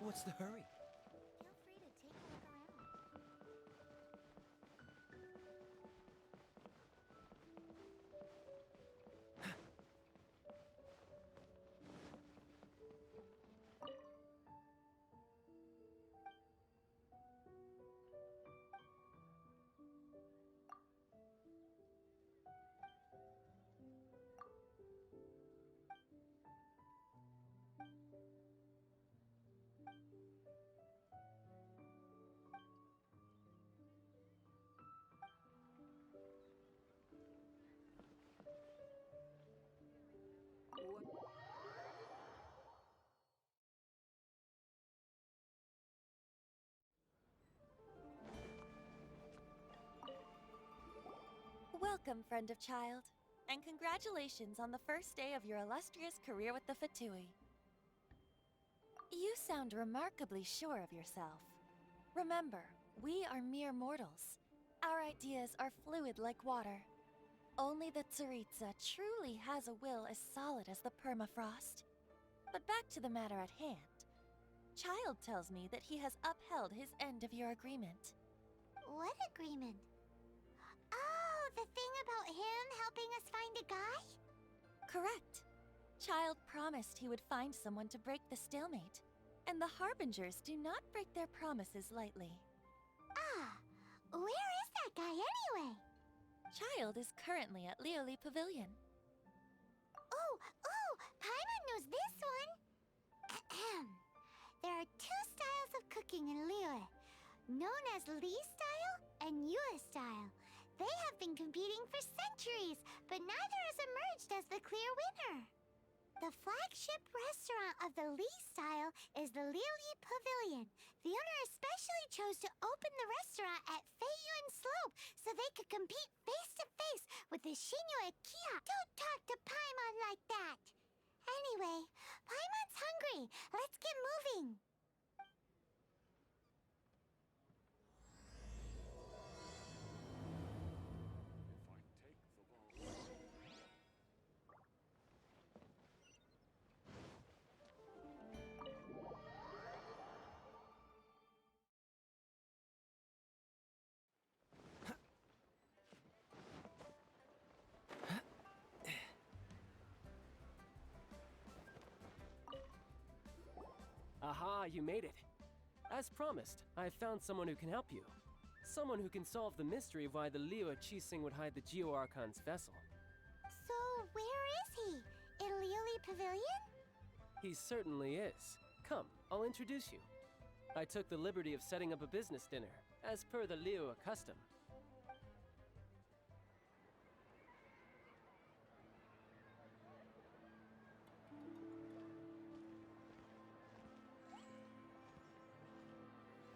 What's the hurry? Feel free to take a look around. Welcome, friend of child, and congratulations on the first day of your illustrious career with the Fatui. You sound remarkably sure of yourself. Remember, we are mere mortals. Our ideas are fluid like water. Only the Tsaritsa truly has a will as solid as the permafrost. But back to the matter at hand. Child tells me that he has upheld his end of your agreement. What agreement? Oh, the thing about him helping us find a guy? Correct. Child promised he would find someone to break the stalemate, and the Harbingers do not break their promises lightly. Ah, where is that guy anyway? Child is currently at Lioli Pavilion. Oh, Paimon knows this one. Ahem. There are two styles of cooking in Liyue, known as Li style and Yue style. They have been competing for centuries, but neither has emerged as the clear winner. The flagship restaurant of the Li style is the Lioli Pavilion. The owner especially chose to open the restaurant at Feiyuan Slope so they could compete face to face with the Shinyo Kia. Don't talk to Paimon like that. Anyway, Paimon's hungry. Let's get moving. Aha, you made it. As promised, I found someone who can help you. Someone who can solve the mystery of why the Liyue Qixing would hide the Geo-Archon's vessel. So, where is he? In Lioli Pavilion? He certainly is. Come, I'll introduce you. I took the liberty of setting up a business dinner, as per the Liyue custom.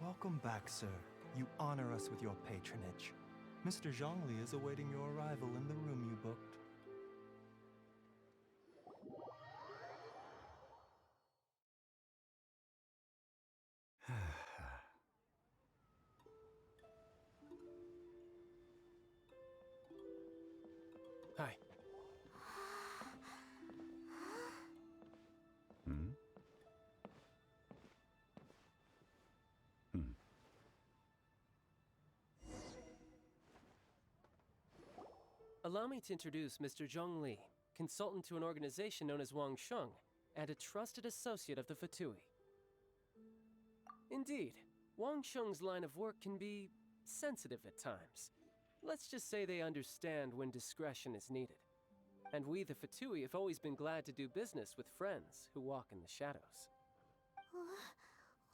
Welcome back, sir. You honor us with your patronage. Mr. Zhongli is awaiting your arrival in the room you booked. Hi. Allow me to introduce Mr. Zhong Li, consultant to an organization known as Wang Sheng, and a trusted associate of the Fatui. Indeed, Wang Sheng's line of work can be sensitive at times. Let's just say they understand when discretion is needed. And we, the Fatui, have always been glad to do business with friends who walk in the shadows.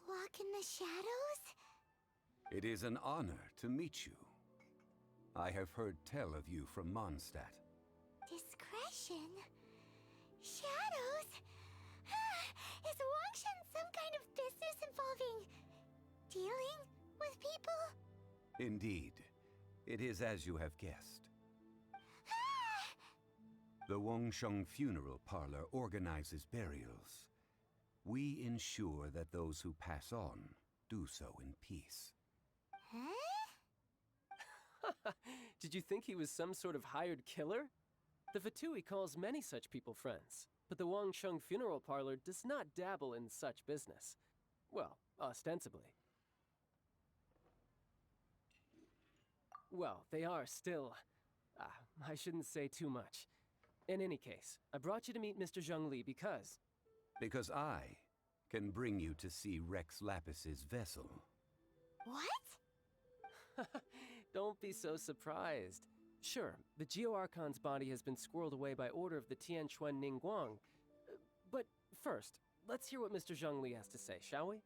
Walk in the shadows? It is an honor to meet you. I have heard tell of you from Mondstadt. Discretion? Shadows? Is Wangshan some kind of business involving dealing with people? Indeed. It is as you have guessed. The Wangsheng Funeral Parlor organizes burials. We ensure that those who pass on do so in peace. Huh? Did you think he was some sort of hired killer? The Fatui calls many such people friends, but the Wangsheng Funeral Parlor does not dabble in such business. Well, ostensibly. Well, they are still... I shouldn't say too much. In any case, I brought you to meet Mr. Zhongli because... Because I can bring you to see Rex Lapis's vessel. What? Don't be so surprised. Sure, the Geo-Archon's body has been squirreled away by order of the Tianquan Ningguang. But first, let's hear what Mr. Zhongli has to say, shall we?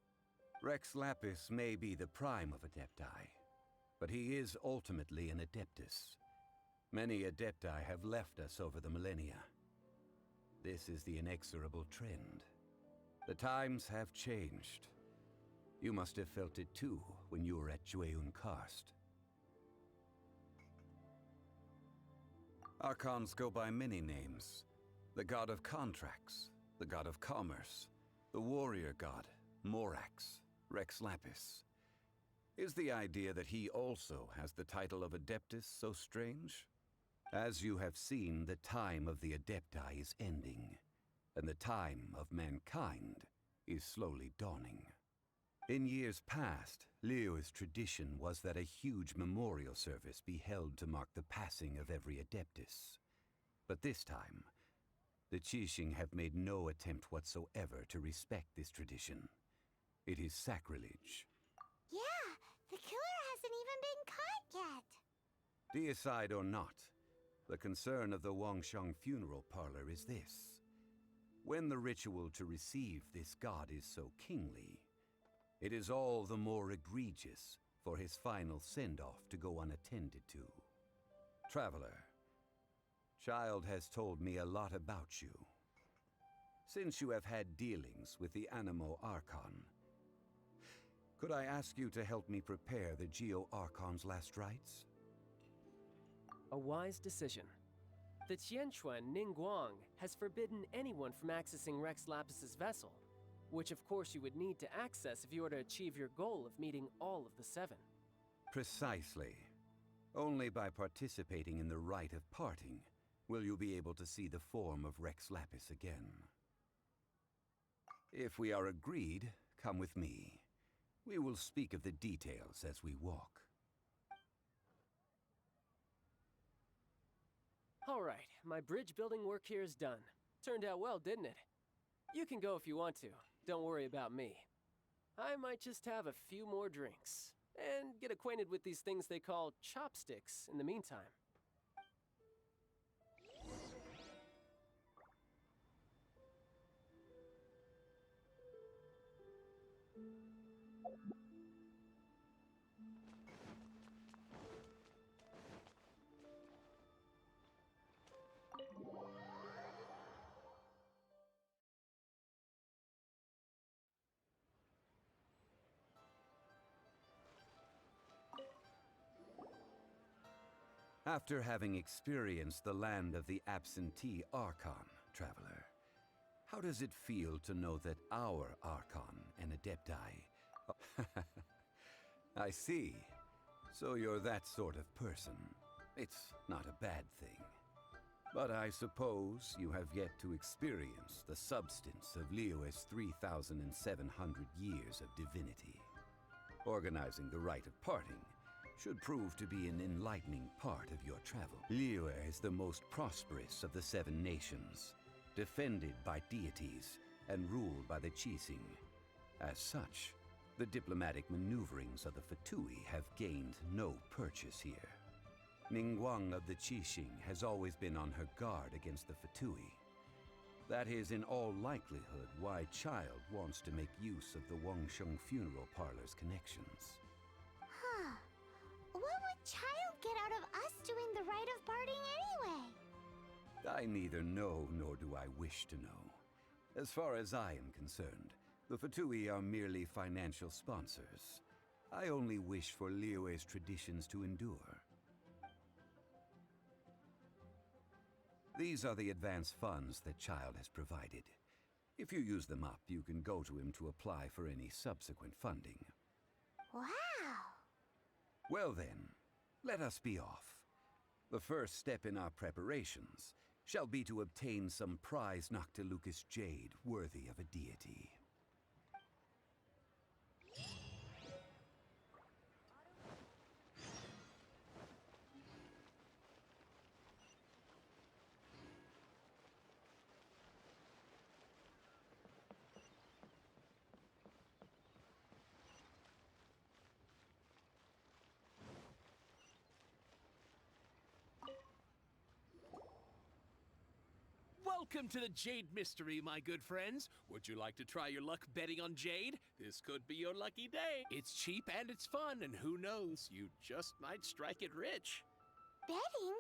Rex Lapis may be the prime of Adepti, but he is ultimately an Adeptus. Many Adepti have left us over the millennia. This is the inexorable trend. The times have changed. You must have felt it too when you were at Jueyun Karst. Archons go by many names. The god of contracts, the god of commerce, the warrior god, Morax, Rex Lapis. Is the idea that he also has the title of Adeptus so strange? As you have seen, the time of the Adepti is ending, and the time of mankind is slowly dawning. In years past, Liyue's tradition was that a huge memorial service be held to mark the passing of every Adeptus. But this time, the Qixing have made no attempt whatsoever to respect this tradition. It is sacrilege. Yeah, the killer hasn't even been caught yet. Deicide or not, the concern of the Wangsheng funeral parlor is this. When the ritual to receive this god is so kingly, it is all the more egregious for his final send-off to go unattended to. Traveler, Child has told me a lot about you. Since you have had dealings with the Animo Archon, could I ask you to help me prepare the Geo-Archon's last rites? A wise decision. The Tianquan Ningguang has forbidden anyone from accessing Rex Lapis's vessel, which of course you would need to access if you were to achieve your goal of meeting all of the seven. Precisely. Only by participating in the rite of parting will you be able to see the form of Rex Lapis again. If we are agreed, come with me. We will speak of the details as we walk. All right, my bridge building work here is done. Turned out well, didn't it? You can go if you want to. Don't worry about me. I might just have a few more drinks and get acquainted with these things they call chopsticks in the meantime. After having experienced the land of the absentee Archon, traveler, how does it feel to know that our Archon and Adepti... I see. So you're that sort of person. It's not a bad thing. But I suppose you have yet to experience the substance of Liyue's 3,700 years of divinity. Organizing the rite of parting should prove to be an enlightening part of your travel. Liyue is the most prosperous of the seven nations, defended by deities and ruled by the Qixing. As such, the diplomatic maneuverings of the Fatui have gained no purchase here. Ningguang of the Qixing has always been on her guard against the Fatui. That is in all likelihood why Child wants to make use of the Wangsheng funeral parlor's connections. Huh. What would Child get out of us doing the rite of parting anyway? I neither know nor do I wish to know. As far as I am concerned, the Fatui are merely financial sponsors. I only wish for Liyue's traditions to endure. These are the advance funds that Child has provided. If you use them up, you can go to him to apply for any subsequent funding. Wow! Well then, let us be off. The first step in our preparations shall be to obtain some prized Noctilucous jade worthy of a deity. Welcome to the Jade Mystery, my good friends. Would you like to try your luck betting on Jade? This could be your lucky day. It's cheap and it's fun, and who knows, you just might strike it rich. Betting?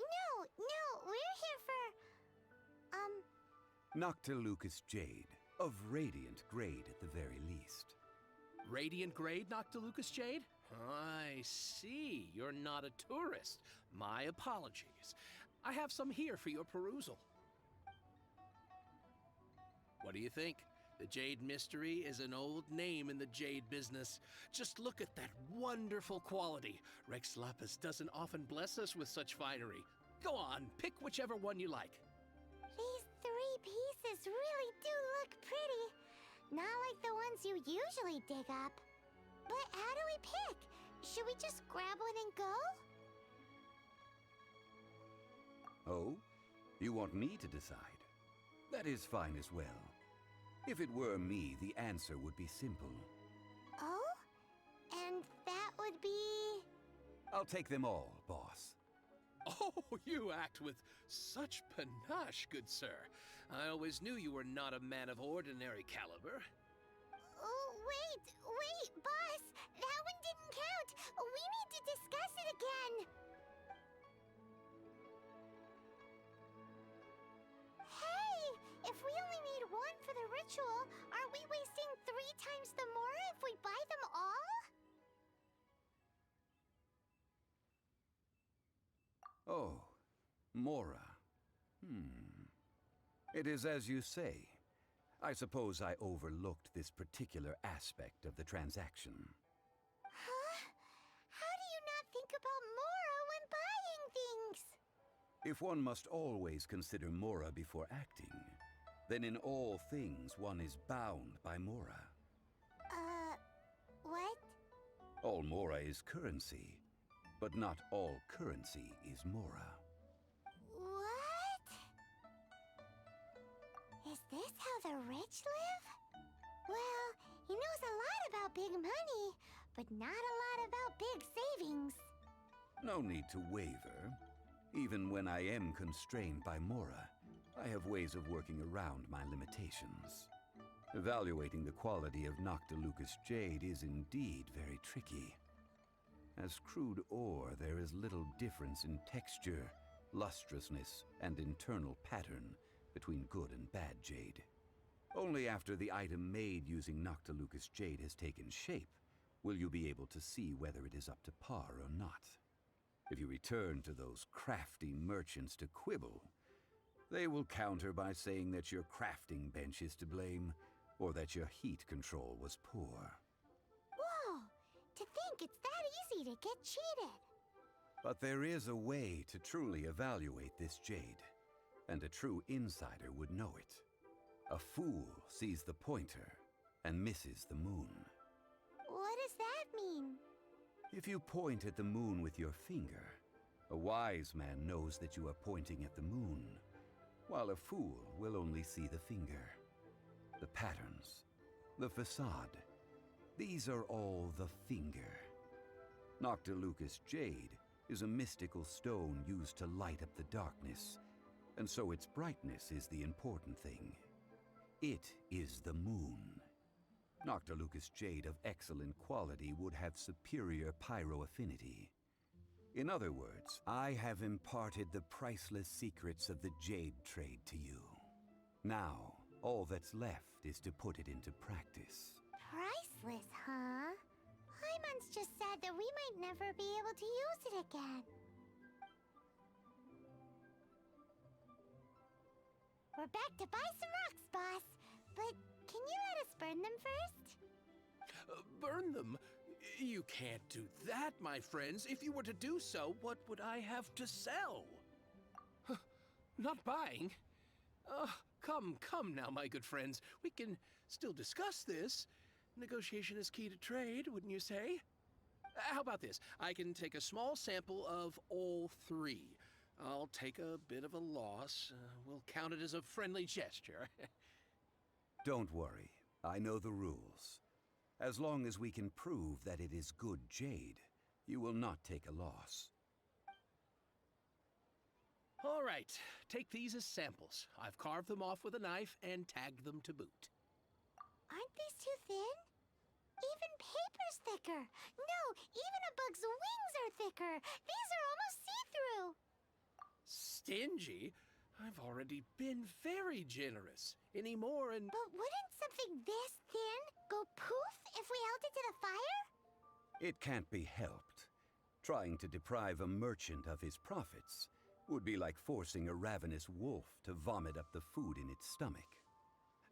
No, we're here for... Noctilucous Jade, of radiant grade at the very least. Radiant grade, Noctilucous Jade? I see. You're not a tourist. My apologies. I have some here for your perusal. What do you think? The Jade Mystery is an old name in the jade business. Just look at that wonderful quality. Rex Lapis doesn't often bless us with such finery. Go on, pick whichever one you like. These 3 pieces really do look pretty. Not like the ones you usually dig up. But how do we pick? Should we just grab one and go? Oh? You want me to decide? That is fine as well. If it were me, the answer would be simple. Oh? And that would be... I'll take them all, boss. Oh, you act with such panache, good sir. I always knew you were not a man of ordinary caliber. Oh, wait, boss! That one didn't count! We need to discuss it again! Hey! If we only need one for the ritual, aren't we wasting 3 times the more if we buy them all? Oh, Mora. It is as you say. I suppose I overlooked this particular aspect of the transaction. Huh? How do you not think about Mora when buying things? If one must always consider Mora before acting, then in all things one is bound by Mora. What? All Mora is currency, but not all currency is Mora. What? Is this how the rich live? Well, he knows a lot about big money, but not a lot about big savings. No need to waver. Even when I am constrained by Mora, I have ways of working around my limitations. Evaluating the quality of Noctilucous Jade is indeed very tricky. As crude ore, there is little difference in texture, lustrousness, and internal pattern between good and bad jade. Only after the item made using Noctilucous Jade has taken shape will you be able to see whether it is up to par or not. If you return to those crafty merchants to quibble, they will counter by saying that your crafting bench is to blame, or that your heat control was poor. Whoa! To think it's that easy to get cheated. But there is a way to truly evaluate this jade, and a true insider would know it. A fool sees the pointer and misses the moon. What does that mean? If you point at the moon with your finger, a wise man knows that you are pointing at the moon, while a fool will only see the finger. The patterns, the facade, these are all the finger. Noctilucous Jade is a mystical stone used to light up the darkness, and so its brightness is the important thing. It is the moon. Noctilucous Jade of excellent quality would have superior pyro-affinity. In other words, I have imparted the priceless secrets of the jade trade to you. Now, all that's left is to put it into practice. Priceless, huh? Hyman's just said that we might never be able to use it again. We're back to buy some rocks, boss. But can you let us burn them first? Burn them? You can't do that, my friends. If you were to do so, what would I have to sell? Not buying? Come now, my good friends. We can still discuss this. Negotiation is key to trade, wouldn't you say? How about this? I can take a small sample of all 3. I'll take a bit of a loss. We'll count it as a friendly gesture. Don't worry, I know the rules. As long as we can prove that it is good jade, you will not take a loss. All right, take these as samples. I've carved them off with a knife and tagged them to boot. Aren't these too thin? Even paper's thicker. No, even a bug's wings are thicker. These are almost see-through. Stingy? I've already been very generous. Any more and... But wouldn't something this thin go poof if we held it to the fire? It can't be helped. Trying to deprive a merchant of his profits would be like forcing a ravenous wolf to vomit up the food in its stomach.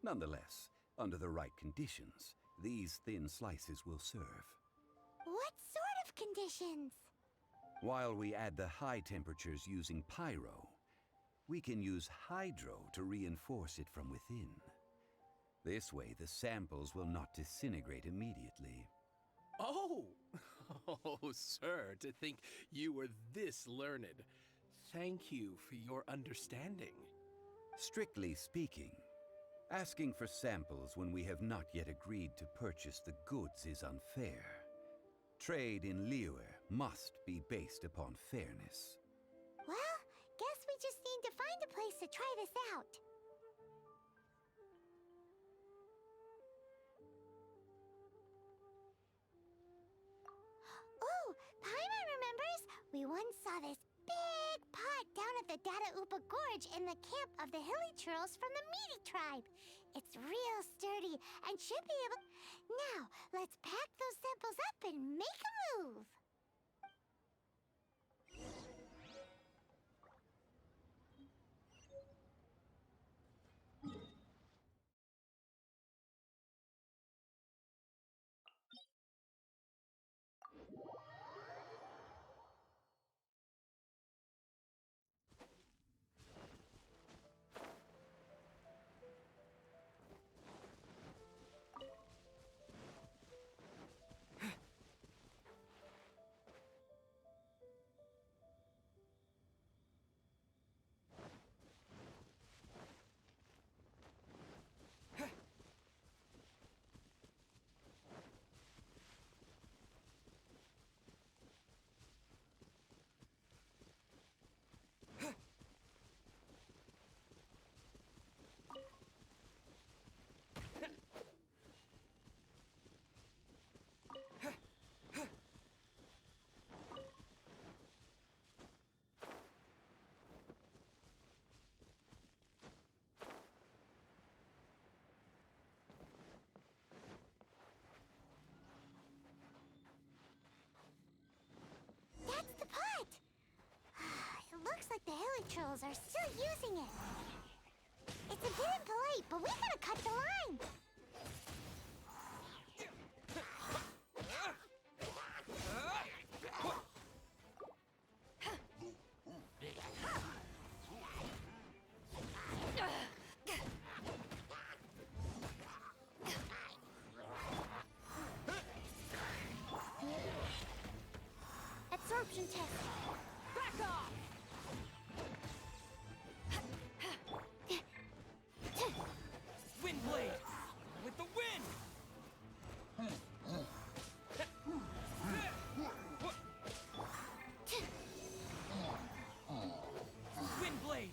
Nonetheless, under the right conditions, these thin slices will serve. What sort of conditions? While we add the high temperatures using pyro, we can use hydro to reinforce it from within. This way, the samples will not disintegrate immediately. Oh! Oh, sir, to think you were this learned. Thank you for your understanding. Strictly speaking, asking for samples when we have not yet agreed to purchase the goods is unfair. Trade in Liyue must be based upon fairness. Well, guess we just need to find a place to try this out. Oh, Paimon remembers! We once saw this big pot down at the Dadaupa Gorge in the camp of the Hilly Churls from the Meaty tribe. It's real sturdy and should be able... Now, let's pack those samples up and make a move. That's the pot! It looks like the Hilly Trolls are still using it. It's a bit impolite, but we gotta cut the line. Absorption test. Back off! Wind blade! With the wind! Wind blade!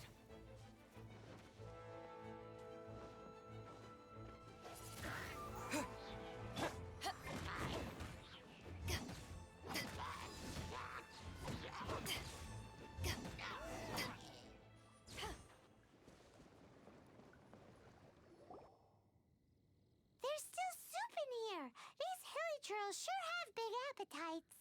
There's still soup in here. These Hilly Trolls sure have big appetites.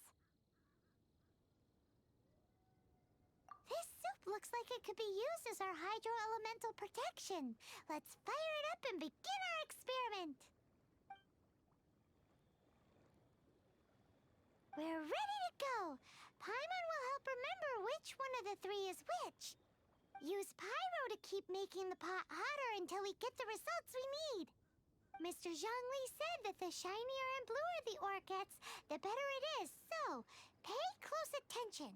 This soup looks like it could be used as our hydro-elemental protection. Let's fire it up and begin our experiment. We're ready to go. Paimon will help remember which one of the three is which. Use pyro to keep making the pot hotter until we get the results we need. Mr. Zhongli said that the shinier and bluer the ore gets, the better it is, so pay close attention.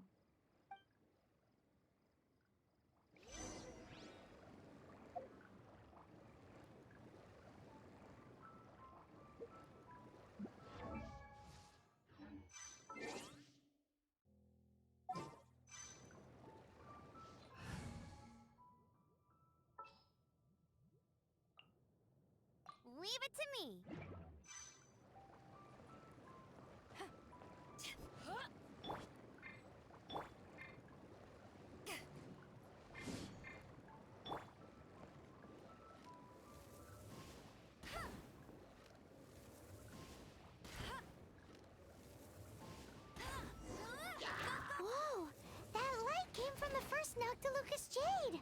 leave it to me. Whoa! That light came from the first Noctilucous Jade!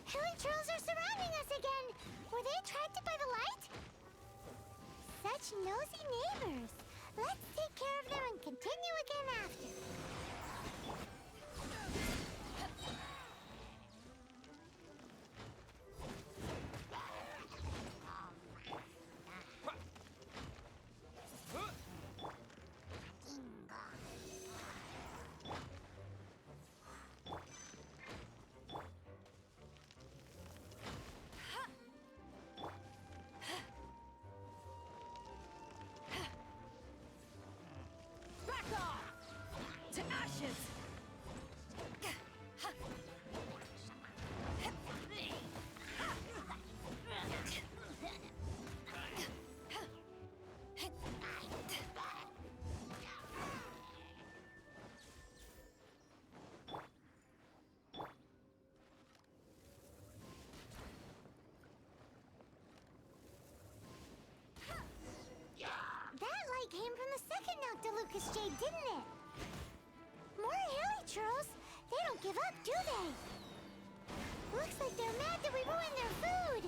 Hilly trolls are surrounding us again! Were they attracted by the light? Such nosy neighbors! Let's take care of them and continue again after. Back off! To ashes! That light came from the second Noctilucous Jade, didn't it? More hilly trolls. They don't give up, do they? Looks like they're mad that we ruined their food.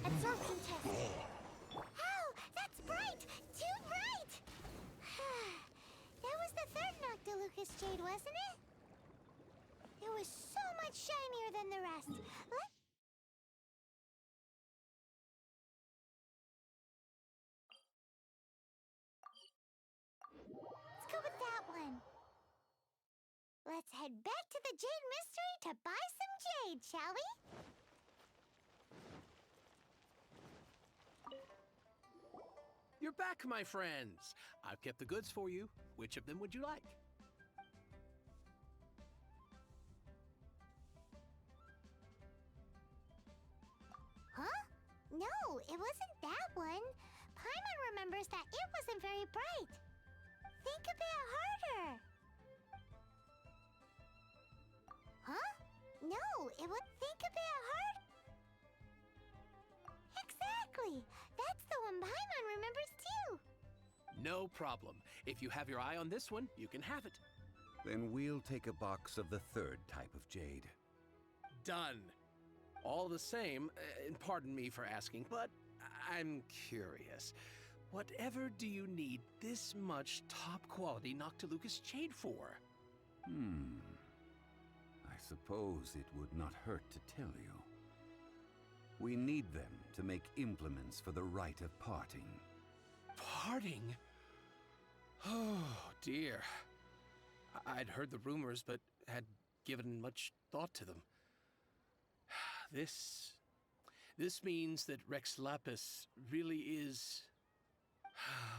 Absorption test. Ow! That's bright! Too bright! That was the third Noctilucous Jade, wasn't it? It was so much shinier than the rest. Let's go with that one. Let's head back to the Jade Mystery to buy some jade, shall we? You're back, my friends. I've kept the goods for you. Which of them would you like? Huh? No, it wasn't that one. Paimon remembers that it wasn't very bright. Think a bit harder. Huh? No, it would think a bit hard. Exactly. That's the one Paimon remembers too. No problem. If you have your eye on this one, you can have it. Then we'll take a box of the third type of jade. Done. All the same, and pardon me for asking, but I'm curious. Whatever do you need this much top-quality Noctilucous Jade for? I suppose it would not hurt to tell you. We need them to make implements for the rite of parting. Parting? Oh, dear. I'd heard the rumors, but had given much thought to them. This means that Rex Lapis really is...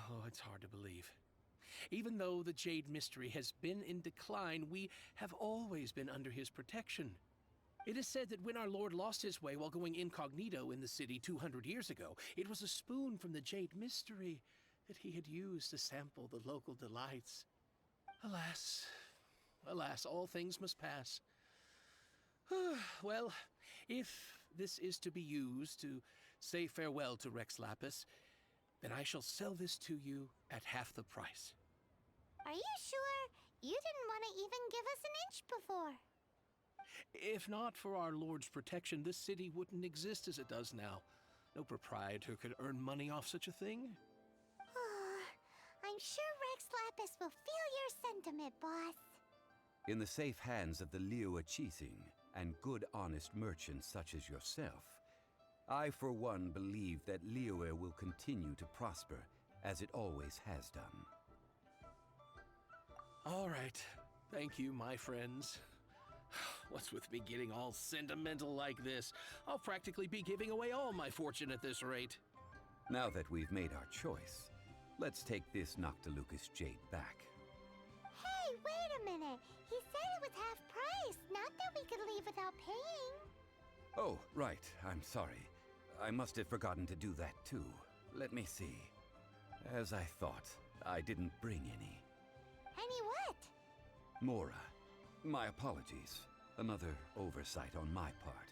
Oh, it's hard to believe. Even though the Jade Mystery has been in decline, we have always been under his protection. It is said that when our Lord lost his way while going incognito in the city 200 years ago, it was a spoon from the Jade Mystery that he had used to sample the local delights. Alas, alas, all things must pass. Well, if this is to be used to say farewell to Rex Lapis, then I shall sell this to you at half the price. Are you sure? You didn't want to even give us an inch before. If not for our Lord's protection, this city wouldn't exist as it does now. No proprietor could earn money off such a thing. I'm sure Rex Lapis will feel your sentiment, boss. In the safe hands of the Liu Achising and good honest merchants such as yourself, I, for one, believe that Liyue will continue to prosper, as it always has done. All right. Thank you, my friends. What's with me getting all sentimental like this? I'll practically be giving away all my fortune at this rate. Now that we've made our choice, let's take this Noctilucous jade back. Hey, wait a minute. He said it was half price, not that we could leave without paying. Oh, right. I'm sorry. I must have forgotten to do that too. Let me see. As I thought, I didn't bring any. Any what? Mora, my apologies. Another oversight on my part.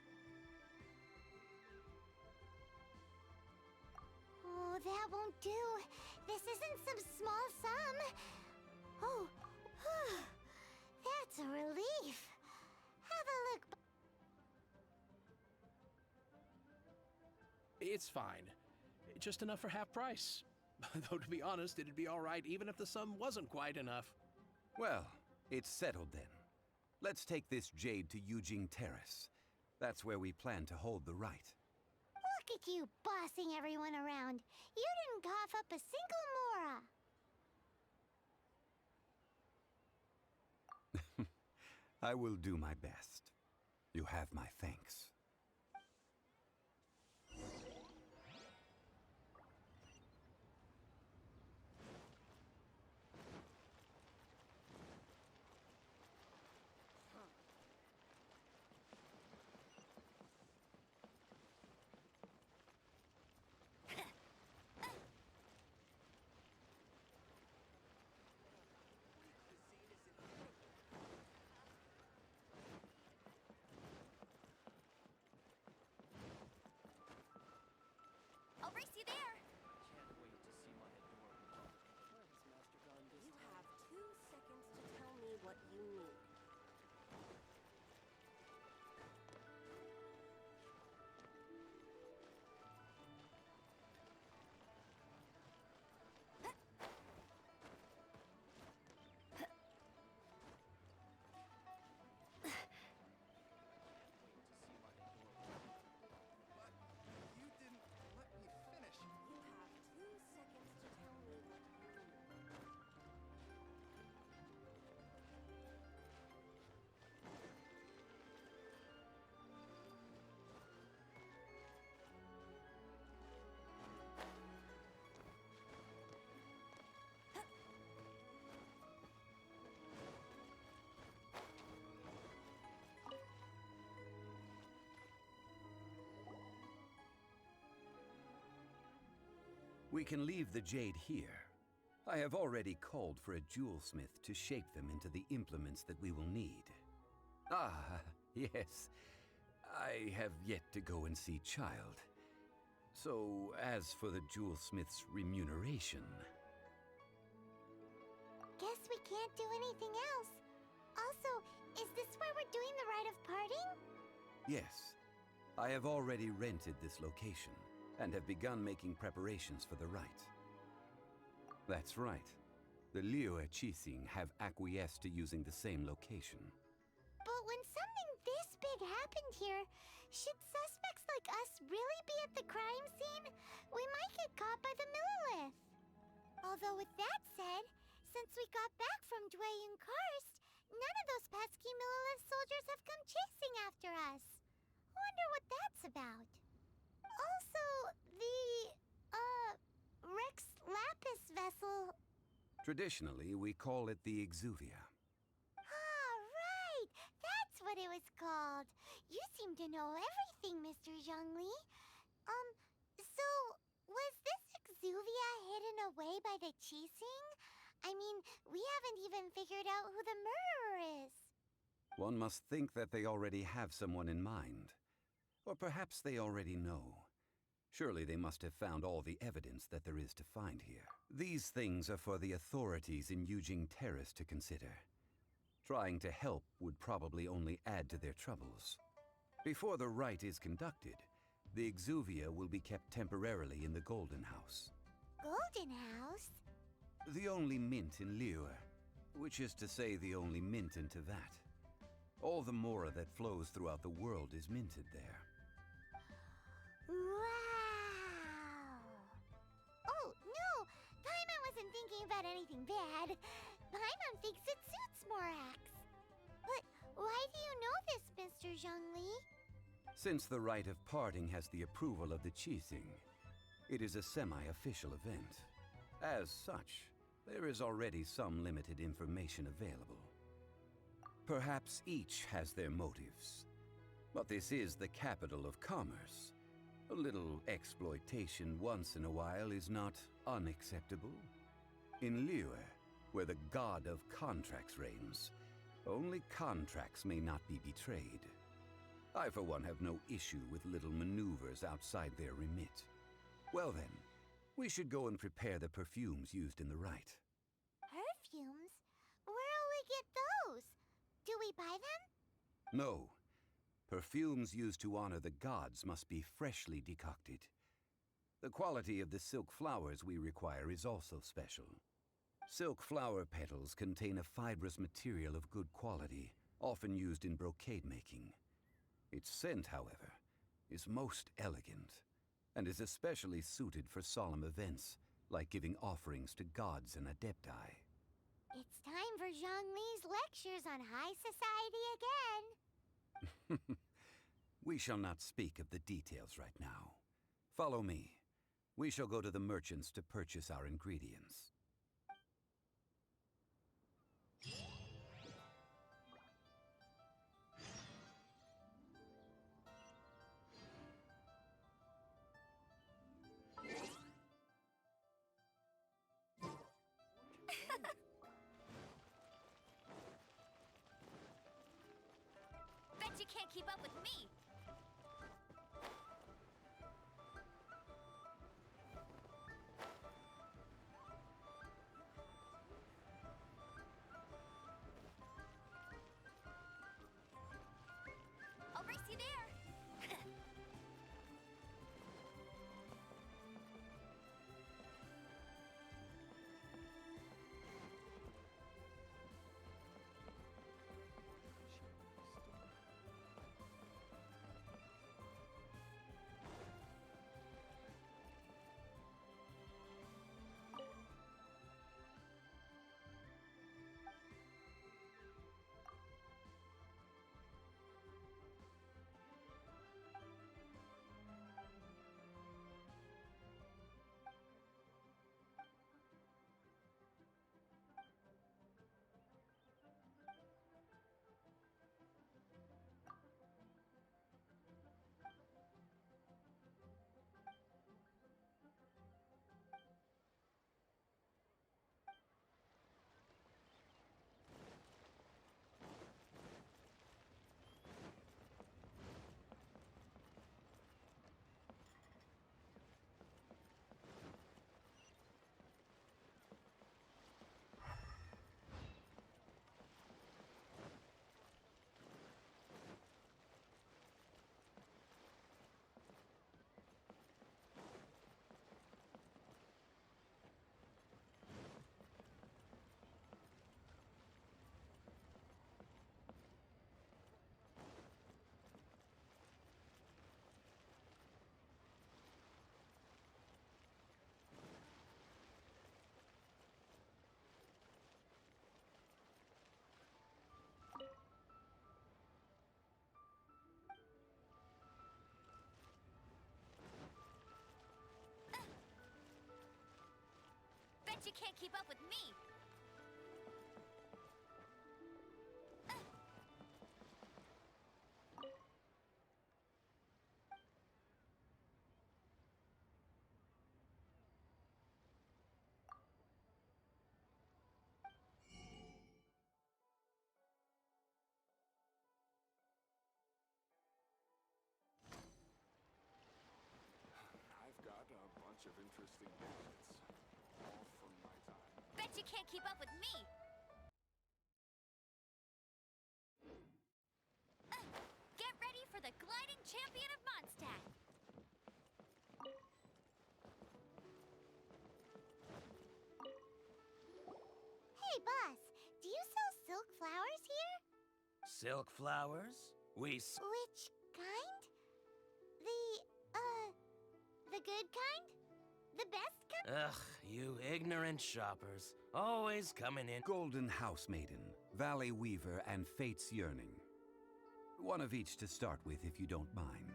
Oh, that won't do. This isn't some small sum. Oh, that's a relief. Have a look. It's fine. Just enough for half price. Though, to be honest, it'd be all right even if the sum wasn't quite enough. Well, it's settled then. Let's take this jade to Yujing Terrace. That's where we plan to hold the rite. Look at you bossing everyone around. You didn't cough up a single mora. I will do my best. You have my thanks. I'll race you there! Can't wait to see my adorable daughter. Where has Master gone this You time? have 2 seconds to tell me what you need. You didn't let me finish. You have 2 seconds to tell me what you need. We can leave the jade here. I have already called for a jewelsmith to shape them into the implements that we will need. Ah, yes. I have yet to go and see Child. So, as for the jewelsmith's remuneration... Guess we can't do anything else. Also, is this where we're doing the rite of parting? Yes, I have already rented this location, and have begun making preparations for the rite. That's right. The Liyue Qixing have acquiesced to using the same location. But when something this big happened here, should suspects like us really be at the crime scene? We might get caught by the Millilith. Although with that said, since we got back from Dwayne Karst, none of those pesky Millilith soldiers have come chasing after us. Wonder what that's about. Also, the, Rex Lapis vessel. Traditionally, we call it the Exuvia. Ah, right! That's what it was called. You seem to know everything, Mr. Zhongli. So, was this Exuvia hidden away by the Qixing? I mean, we haven't even figured out who the murderer is. One must think that they already have someone in mind. Or perhaps they already know. Surely they must have found all the evidence that there is to find here. These things are for the authorities in Yujing Terrace to consider. Trying to help would probably only add to their troubles. Before the rite is conducted, the Exuvia will be kept temporarily in the Golden House. Golden House? The only mint in Liyue, which is to say the only mint in Tevat. All the mora that flows throughout the world is minted there. Wow! Oh, no! Paimon wasn't thinking about anything bad. Paimon thinks it suits Morax. But why do you know this, Mr. Zhongli? Since the rite of parting has the approval of the Qixing, it is a semi-official event. As such, there is already some limited information available. Perhaps each has their motives, but this is the capital of commerce. A little exploitation once in a while is not unacceptable. In Liyue, where the god of contracts reigns, only contracts may not be betrayed. I, for one, have no issue with little maneuvers outside their remit. Well then, we should go and prepare the perfumes used in the rite. Perfumes? Where'll we get those? Do we buy them? No. Perfumes used to honor the gods must be freshly decocted. The quality of the silk flowers we require is also special. Silk flower petals contain a fibrous material of good quality, often used in brocade making. Its scent, however, is most elegant, and is especially suited for solemn events, like giving offerings to gods and adepti. It's time for Zhongli's lectures on high society again. We shall not speak of the details right now. Follow me. We shall go to the merchants to purchase our ingredients. Bet you can't keep up with me! I'll race you there! Bet you can't keep up with me! I've got a bunch of interesting gadgets, all from my time. Bet you can't keep up with me! Get ready for the gliding champion of Mondstadt! Hey, boss, do you sell silk flowers here? Silk flowers? Which kind? The, good kind? The best kind? Ugh, you ignorant shoppers. Always coming in. Golden House Maiden, Valley Weaver, and Fate's Yearning. One of each to start with, if you don't mind.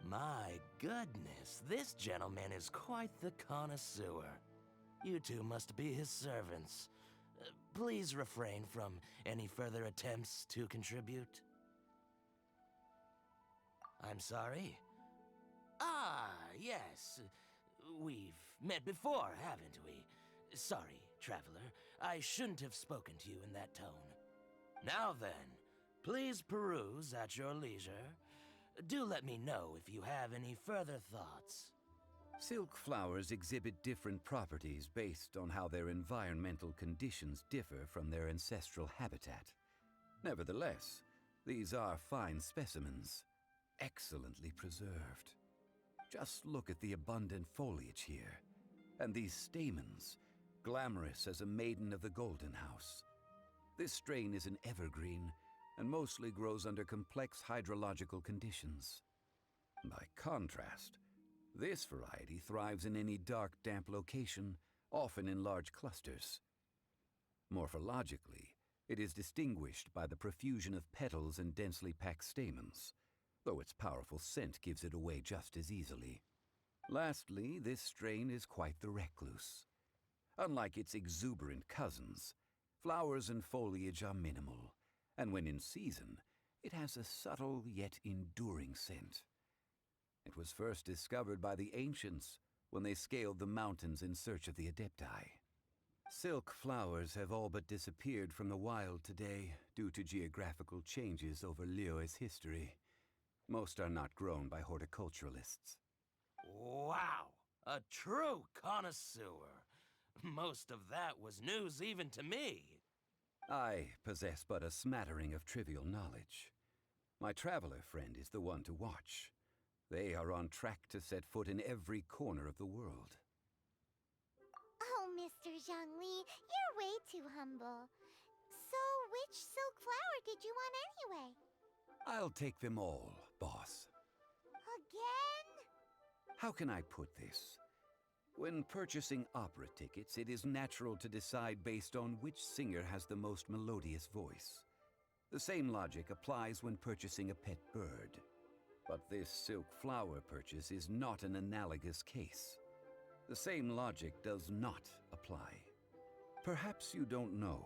My goodness, this gentleman is quite the connoisseur. You two must be his servants. Please refrain from any further attempts to contribute. I'm sorry? Ah, yes. We've met before, haven't we? Sorry, traveler. I shouldn't have spoken to you in that tone. Now then, please peruse at your leisure. Do let me know if you have any further thoughts. Silk flowers exhibit different properties based on how their environmental conditions differ from their ancestral habitat. Nevertheless, these are fine specimens, excellently preserved. Just look at the abundant foliage here, and these stamens, glamorous as a maiden of the Golden House. This strain is an evergreen, and mostly grows under complex hydrological conditions. By contrast, this variety thrives in any dark, damp location, often in large clusters. Morphologically, it is distinguished by the profusion of petals and densely packed stamens, though its powerful scent gives it away just as easily. Lastly, this strain is quite the recluse. Unlike its exuberant cousins, flowers and foliage are minimal, and when in season, it has a subtle yet enduring scent. It was first discovered by the ancients when they scaled the mountains in search of the Adepti. Silk flowers have all but disappeared from the wild today due to geographical changes over Liyue's history. Most are not grown by horticulturalists. Wow! A true connoisseur. Most of that was news even to me. I possess but a smattering of trivial knowledge. My traveler friend is the one to watch. They are on track to set foot in every corner of the world. Oh, Mr. Zhongli, you're way too humble. So, which silk flower did you want anyway? I'll take them all, boss. Again? How can I put this? When purchasing opera tickets, it is natural to decide based on which singer has the most melodious voice. The same logic applies when purchasing a pet bird. But this silk flower purchase is not an analogous case. The same logic does not apply. Perhaps you don't know.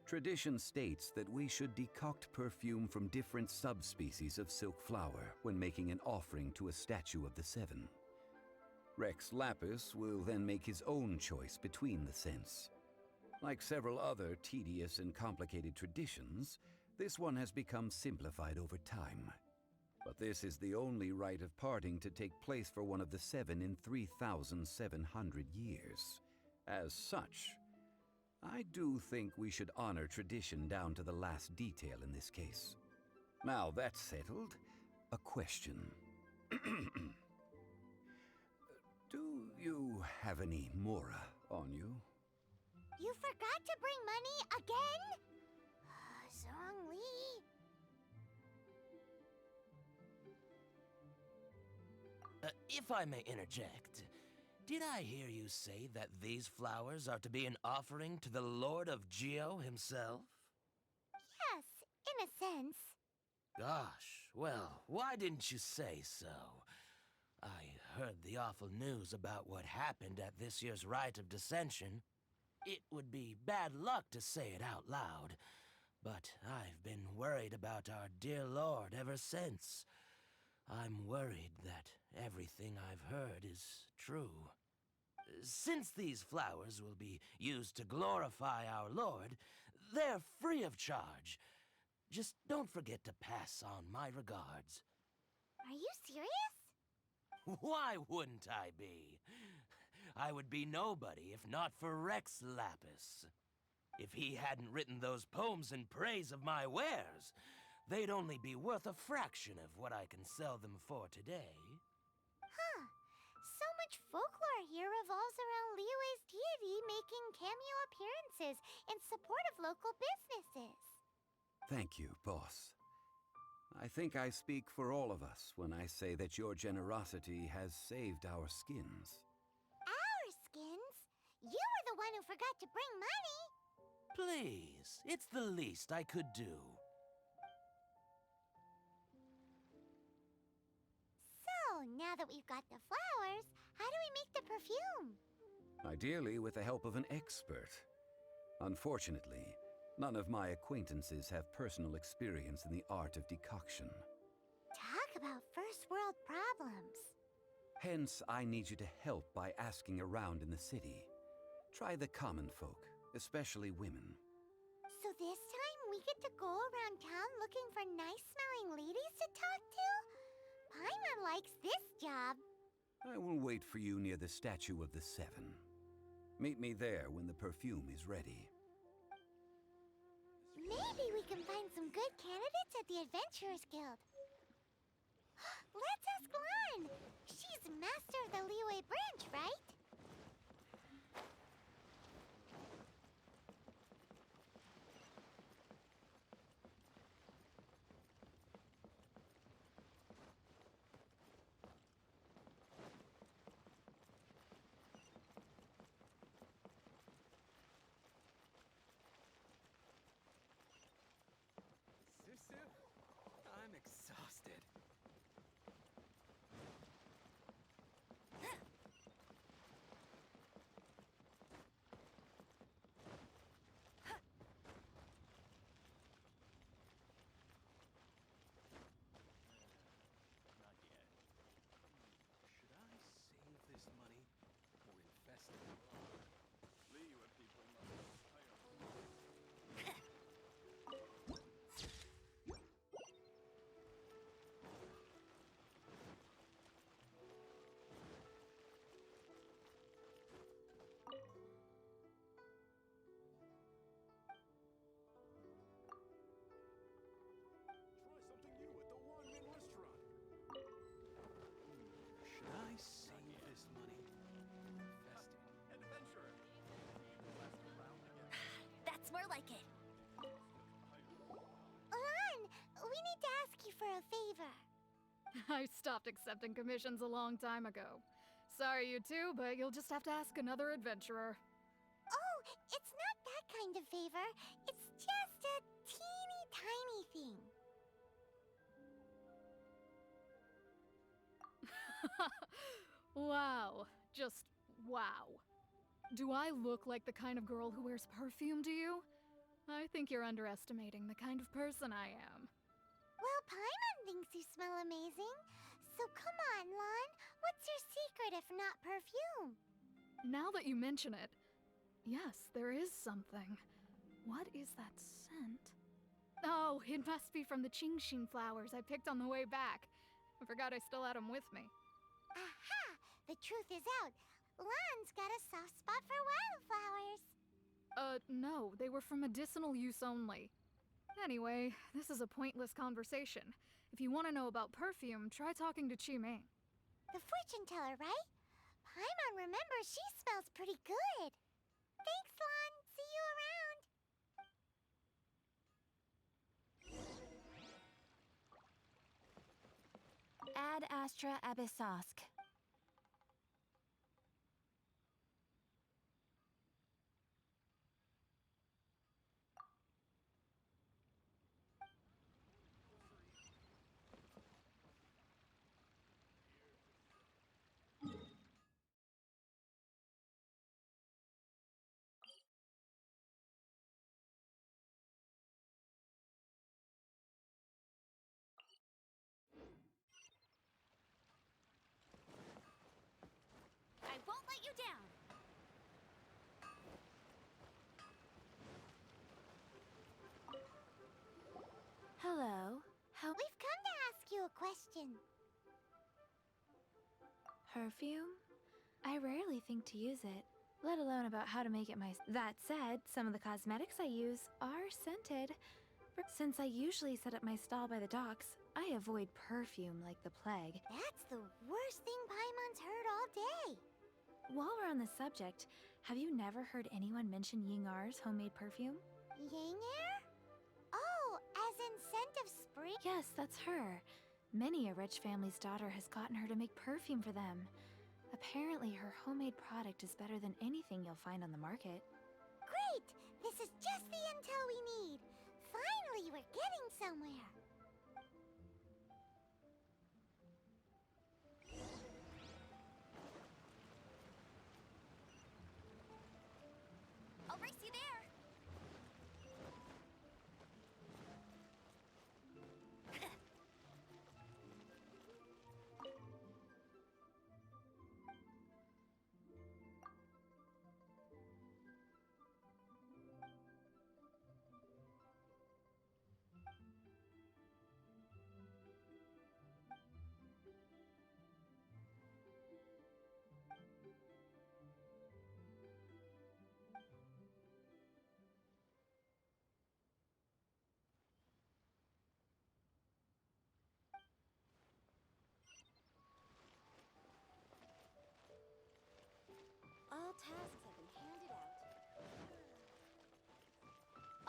Tradition states that we should decoct perfume from different subspecies of silk flower when making an offering to a statue of the Seven. Rex Lapis will then make his own choice between the scents. Like several other tedious and complicated traditions, this one has become simplified over time. But this is the only rite of parting to take place for one of the Seven in 3,700 years. As such, I do think we should honor tradition down to the last detail in this case. Now that's settled, a question. Do you have any mora on you? You forgot to bring money again? Zhongli. If I may interject, did I hear you say that these flowers are to be an offering to the Lord of Geo himself? Yes, in a sense. Gosh, well, why didn't you say so? I heard the awful news about what happened at this year's Rite of Dissension. It would be bad luck to say it out loud, but I've been worried about our dear Lord ever since. I'm worried that everything I've heard is true. Since these flowers will be used to glorify our Lord, they're free of charge. Just don't forget to pass on my regards. Are you serious? Why wouldn't I be? I would be nobody if not for Rex Lapis. If he hadn't written those poems in praise of my wares, they'd only be worth a fraction of what I can sell them for today. Huh. So much folklore here revolves around Liyue's deity making cameo appearances in support of local businesses. Thank you, boss. I think I speak for all of us when I say that your generosity has saved our skins. Our skins? You were the one who forgot to bring money. Please, it's the least I could do. So, now that we've got the flowers, how do we make the perfume? Ideally with the help of an expert. Unfortunately, none of my acquaintances have personal experience in the art of decoction. Talk about first world problems. Hence, I need you to help by asking around in the city. Try the common folk, especially women. So this time we get to go around town looking for nice-smelling ladies to talk to? Paimon likes this job. I will wait for you near the Statue of the Seven. Meet me there when the perfume is ready. Maybe we can find some good candidates at the Adventurers Guild. Let's ask Lan. She's master of the Liyue branch, right? Susu, I'm exhausted. Not yet. Should I save this money or invest it? Liyue people must hire. Try something new at the one-man restaurant. Should I save this money? Invest it. Adventurer. That's more like it. Lan, we need to ask you for a favor. I stopped accepting commissions a long time ago. Sorry, you two, but you'll just have to ask another adventurer. Oh, it's not that kind of favor. It's just a teeny tiny thing. Wow. Just wow. Do I look like the kind of girl who wears perfume to you? I think you're underestimating the kind of person I am. Well, Paimon thinks you smell amazing. So come on, Lan. What's your secret if not perfume? Now that you mention it, yes, there is something. What is that scent? Oh, it must be from the Qingxin flowers I picked on the way back. I forgot I still had them with me. Aha! The truth is out. Lan's got a soft spot for wildflowers. No, they were for medicinal use only. Anyway, this is a pointless conversation. If you want to know about perfume, try talking to Qiming. The fortune teller, right? Paimon remembers she smells pretty good. Thanks, Lan. See you around. Ad Astra Abyssosk. I won't let you down. Hello. How We've come to ask you a question. perfume? I rarely think to use it, let alone about how to make it That said, some of the cosmetics I use are scented. Since I usually set up my stall by the docks, I avoid perfume like the plague. That's the worst thing Paimon's heard all day. While we're on the subject, have you never heard anyone mention Ying R's homemade perfume? Yang Air? Oh, as in Scent of Spring? Yes, that's her. Many a rich family's daughter has gotten her to make perfume for them. Apparently, her homemade product is better than anything you'll find on the market. Great! This is just the intel we need. Finally, we're getting somewhere. I'll race you there. All tasks have been handed out.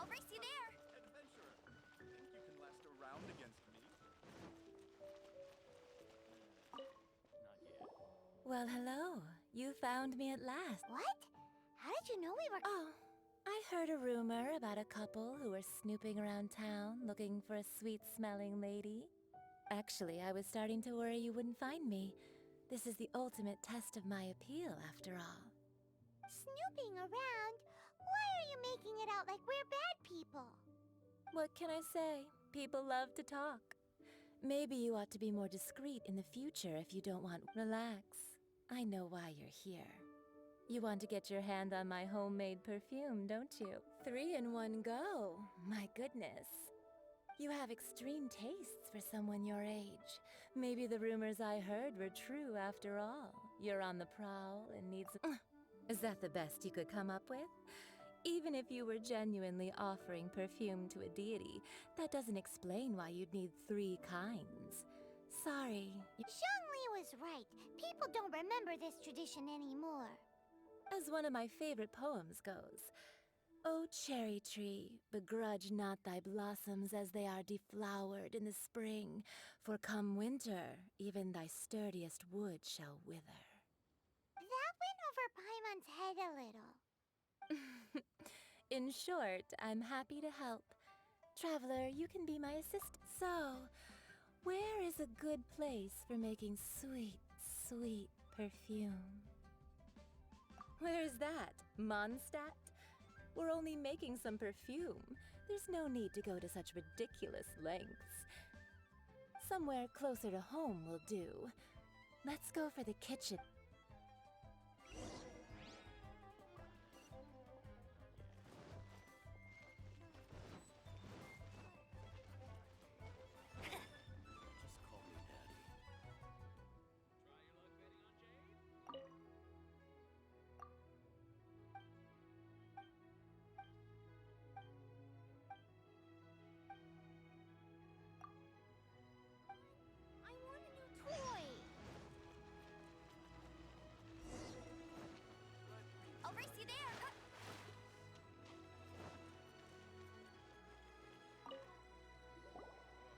I'll race you there. Adventurer, think you can last a round against me? Not yet. Well, hello. You found me at last. What? How did you know we were... Oh, I heard a rumor about a couple who were snooping around town looking for a sweet-smelling lady. Actually, I was starting to worry you wouldn't find me. This is the ultimate test of my appeal, after all. Snooping around? Why are you making it out like we're bad people? What can I say? People love to talk. Maybe you ought to be more discreet in the future if you don't want... Relax. I know why you're here. You want to get your hand on my homemade perfume, don't you? 3 in one go. My goodness. You have extreme tastes for someone your age. Maybe the rumors I heard were true after all. You're on the prowl and need some... Is that the best you could come up with? Even if you were genuinely offering perfume to a deity, that doesn't explain why you'd need 3 kinds. Sorry. Zhongli was right. People don't remember this tradition anymore. As one of my favorite poems goes, "O cherry tree, begrudge not thy blossoms as they are deflowered in the spring, for come winter, even thy sturdiest wood shall wither." That went over Paimon's head a little. In short, I'm happy to help. Traveler, you can be my assistant. So, where is a good place for making sweet, sweet perfume? Where is that? Mondstadt? We're only making some perfume. There's no need to go to such ridiculous lengths. Somewhere closer to home will do. Let's go for the kitchen. Just call me Daddy. I want a new toy. I'll race you there.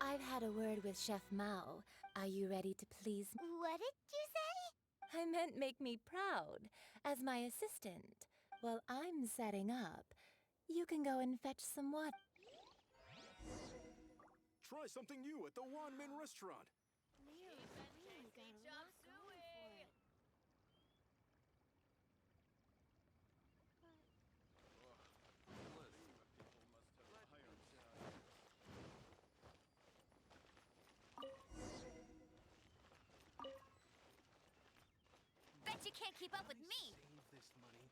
I've had a word with Chef Mao. Are you ready to please me? What did you say? I meant make me proud. As my assistant, while I'm setting up, you can go and fetch some water. Try something new at the Wan Min restaurant. Leo's really got a lot going for it. Bet you can't keep up with me! Save this money.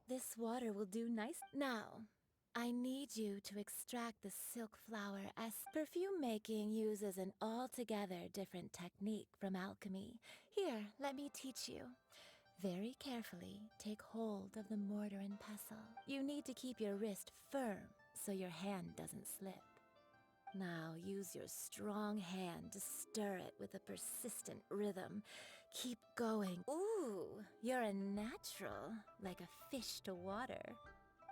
This water will do nice. Now, I need you to extract the silk flower as perfume making uses an altogether different technique from alchemy. Here, let me teach you. Very carefully, take hold of the mortar and pestle. You need to keep your wrist firm so your hand doesn't slip. Now use your strong hand to stir it with a persistent rhythm. Keep going. Ooh, you're a natural, like a fish to water.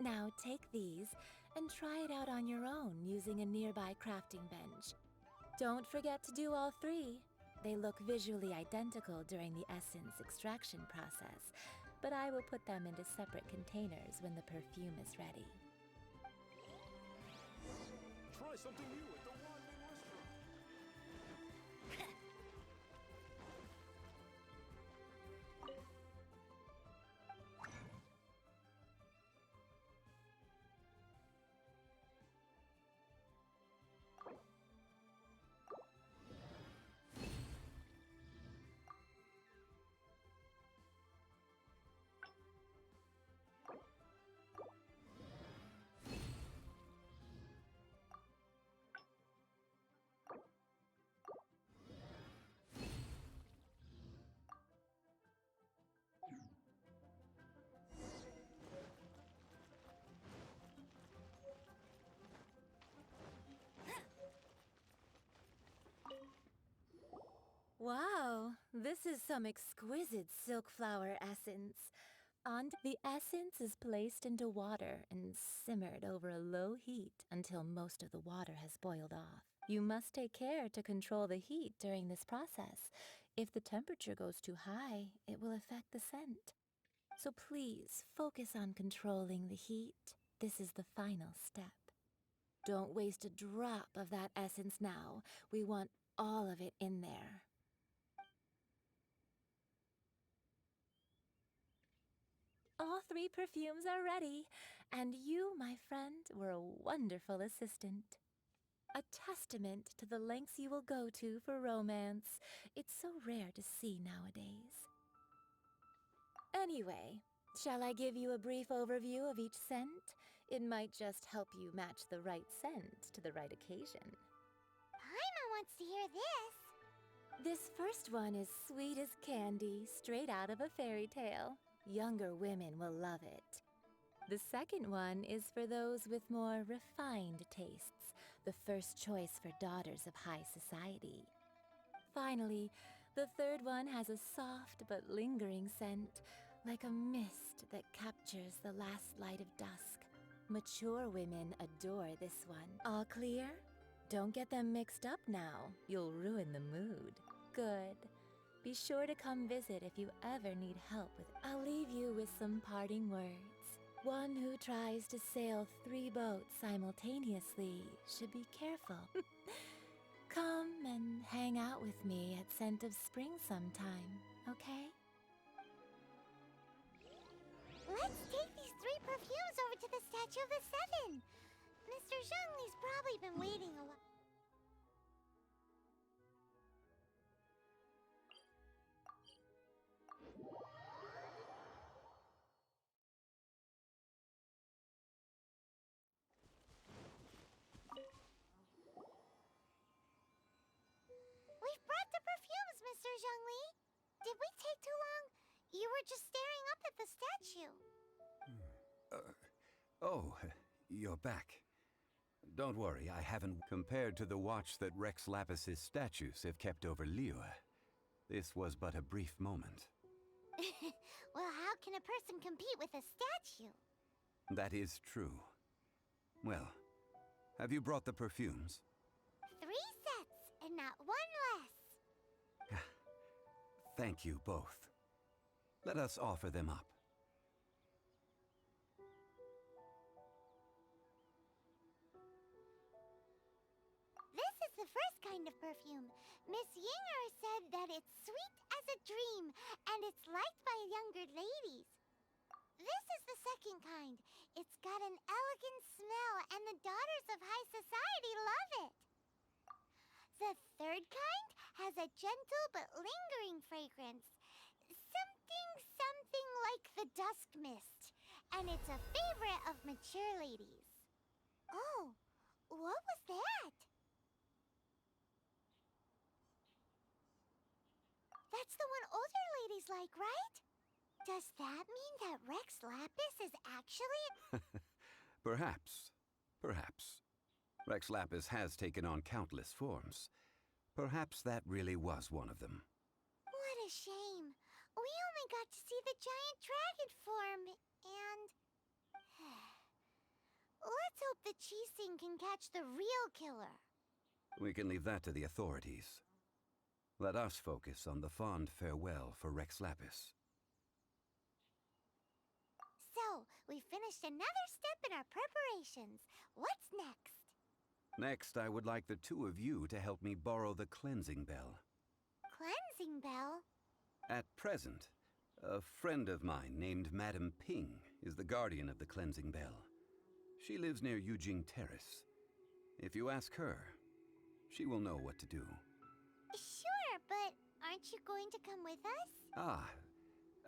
Now take these and try it out on your own using a nearby crafting bench. Don't forget to do all three. They look visually identical during the essence extraction process, but I will put them into separate containers when the perfume is ready. Try something new at the Ramen restaurant. Wow, this is some exquisite silk flower essence. The essence is placed into water and simmered over a low heat until most of the water has boiled off. You must take care to control the heat during this process. If the temperature goes too high, it will affect the scent. So please focus on controlling the heat. This is the final step. Don't waste a drop of that essence now. We want all of it in there. All three perfumes are ready, and you, my friend, were a wonderful assistant. A testament to the lengths you will go to for romance. It's so rare to see nowadays. Anyway, shall I give you a brief overview of each scent? It might just help you match the right scent to the right occasion. Paimon wants to hear this. This first one is sweet as candy, straight out of a fairy tale. Younger women will love it. The second one is for those with more refined tastes, the first choice for daughters of high society. Finally, the third one has a soft but lingering scent, like a mist that captures the last light of dusk. Mature women adore this one. All clear? Don't get them mixed up now. You'll ruin the mood. Good. Be sure to come visit if you ever need help with it. I'll leave you with some parting words. One who tries to sail 3 boats simultaneously should be careful. Come and hang out with me at Scent of Spring sometime, okay? Let's take these 3 perfumes over to the Statue of the Seven. Mr. Zhongli's probably been waiting a while. We've brought the perfumes, Mr. Zhongli. Did we take too long? You were just staring up at the statue. Oh, you're back. Don't worry, I haven't compared to the watch that Rex Lapis's statues have kept over Liyue. This was but a brief moment. Well, how can a person compete with a statue? That is true. Well, have you brought the perfumes? 3 sets, and not one less. Thank you both. Let us offer them up. This is the first kind of perfume. Miss Yinger said that it's sweet as a dream, and it's liked by younger ladies. This is the second kind. It's got an elegant smell, and the daughters of high society love it. The third kind has a gentle but lingering fragrance. Something like the dusk mist. And it's a favorite of mature ladies. Oh, what was that? That's the one older ladies like, right? Does that mean that Rex Lapis is actually... Perhaps. Perhaps. Rex Lapis has taken on countless forms. Perhaps that really was one of them. What a shame. We only got to see the giant dragon form, and... Let's hope the Chising can catch the real killer. We can leave that to the authorities. Let us focus on the fond farewell for Rex Lapis. So, we finished another step in our preparations. What's next? Next, I would like the two of you to help me borrow the cleansing bell. Cleansing bell? At present, a friend of mine named Madame Ping is the guardian of the cleansing bell. She lives near Yujing Terrace. If you ask her, she will know what to do. Sure, but aren't you going to come with us? Ah,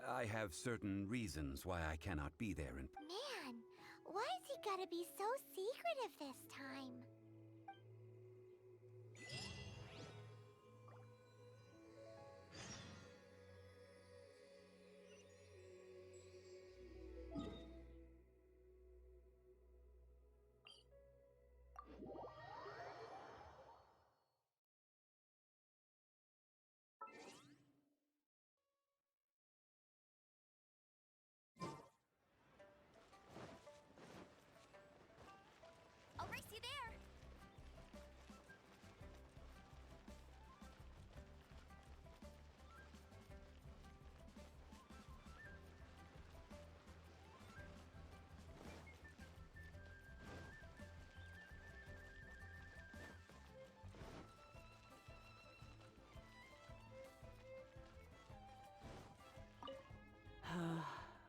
I have certain reasons why I cannot be there in... Man, why's he gotta be so secretive this time? I'll race you there.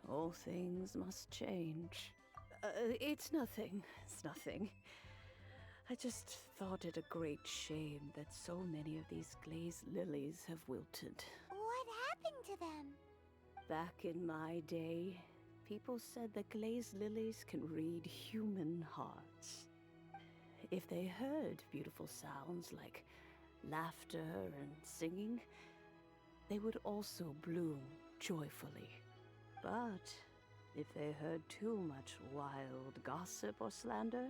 All things must change. It's nothing. It's nothing. I just thought it a great shame that so many of these glazed lilies have wilted. What happened to them? Back in my day, people said that glazed lilies can read human hearts. If they heard beautiful sounds like laughter and singing, they would also bloom joyfully. But if they heard too much wild gossip or slander,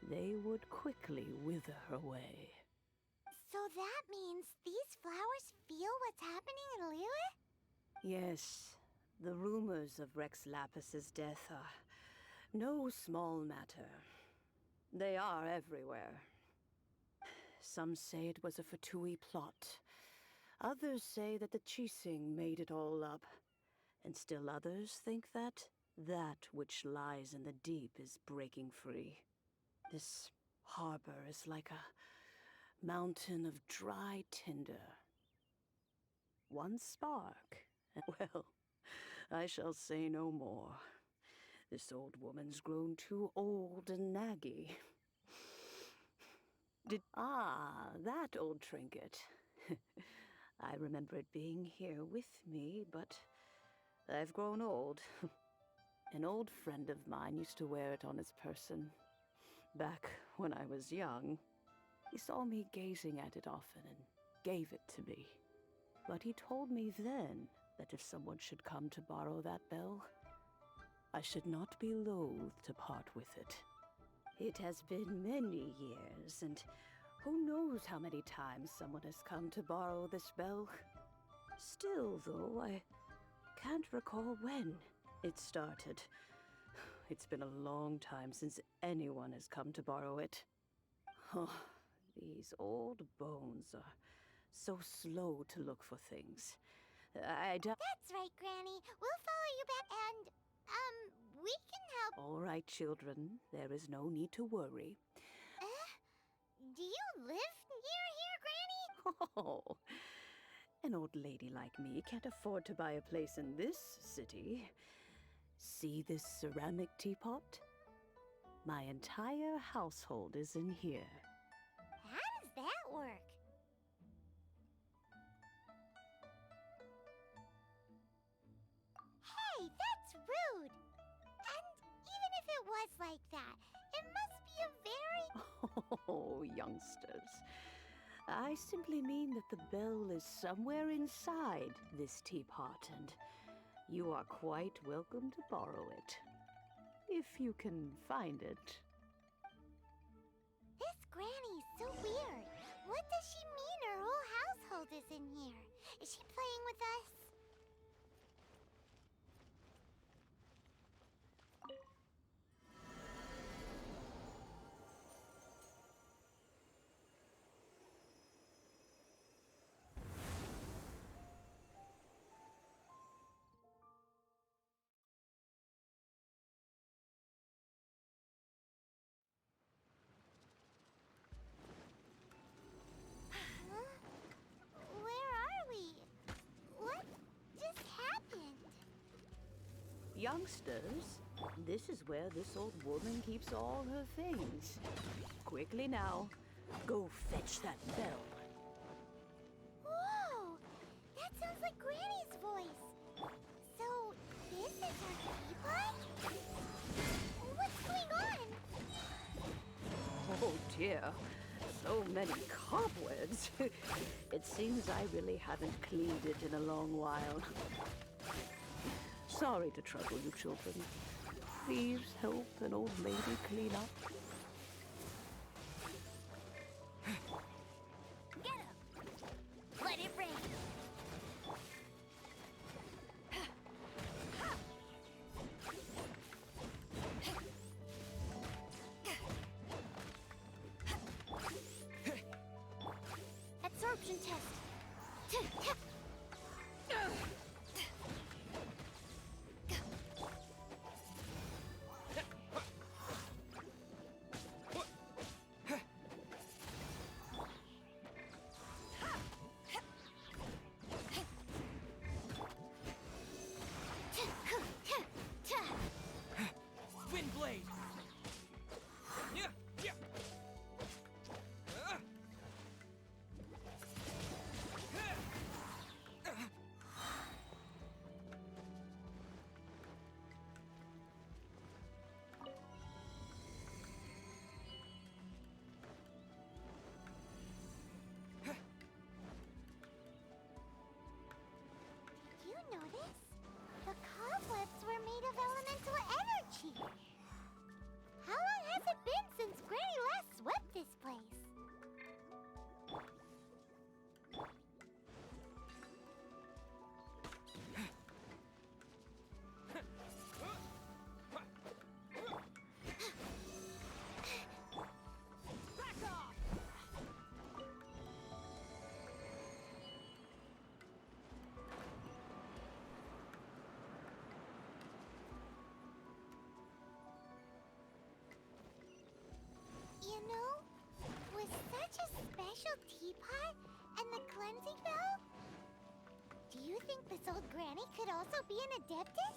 they would quickly wither away. So that means these flowers feel what's happening in Liyue? Yes, the rumors of Rex Lapis's death are no small matter. They are everywhere. Some say it was a Fatui plot. Others say that the Chising made it all up. And still others think that which lies in the deep is breaking free. This harbor is like a mountain of dry tinder. One spark, and well, I shall say no more. This old woman's grown too old and naggy. That old trinket. I remember it being here with me, but I've grown old. An old friend of mine used to wear it on his person. Back when I was young, he saw me gazing at it often and gave it to me. But he told me then that if someone should come to borrow that bell, I should not be loath to part with it. It has been many years, and who knows how many times someone has come to borrow this bell. Still, though, I can't recall when it started. It's been a long time since anyone has come to borrow it. Oh, these old bones are so slow to look for things. That's right, Granny. We'll follow you back and, we can help. All right, children. There is no need to worry. Do you live near here, Granny? Oh, an old lady like me can't afford to buy a place in this city. See this ceramic teapot? My entire household is in here. How does that work? Hey, that's rude! And even if it was like that, it must be a very... Oh, youngsters. I simply mean that the bell is somewhere inside this teapot, and you are quite welcome to borrow it. If you can find it. This Granny's so weird. What does she mean her whole household is in here? Is she playing with us? youngsters, this is where this old woman keeps all her things. Quickly now, go fetch that bell. Whoa! That sounds like Granny's voice. So, this is her teapot? What's going on? Oh dear, so many cobwebs. It seems I really haven't cleaned it in a long while. Sorry to trouble you, children. Please help an old lady clean up. Get up! Let it rain! Absorption test. Wind blade. Yeah, yeah. Did you notice? The cobwebs were made of elemental energy. How long has it been since Granny last swept this place? Back off! You know, with such a special teapot and the cleansing bell, do you think this old granny could also be an adeptus?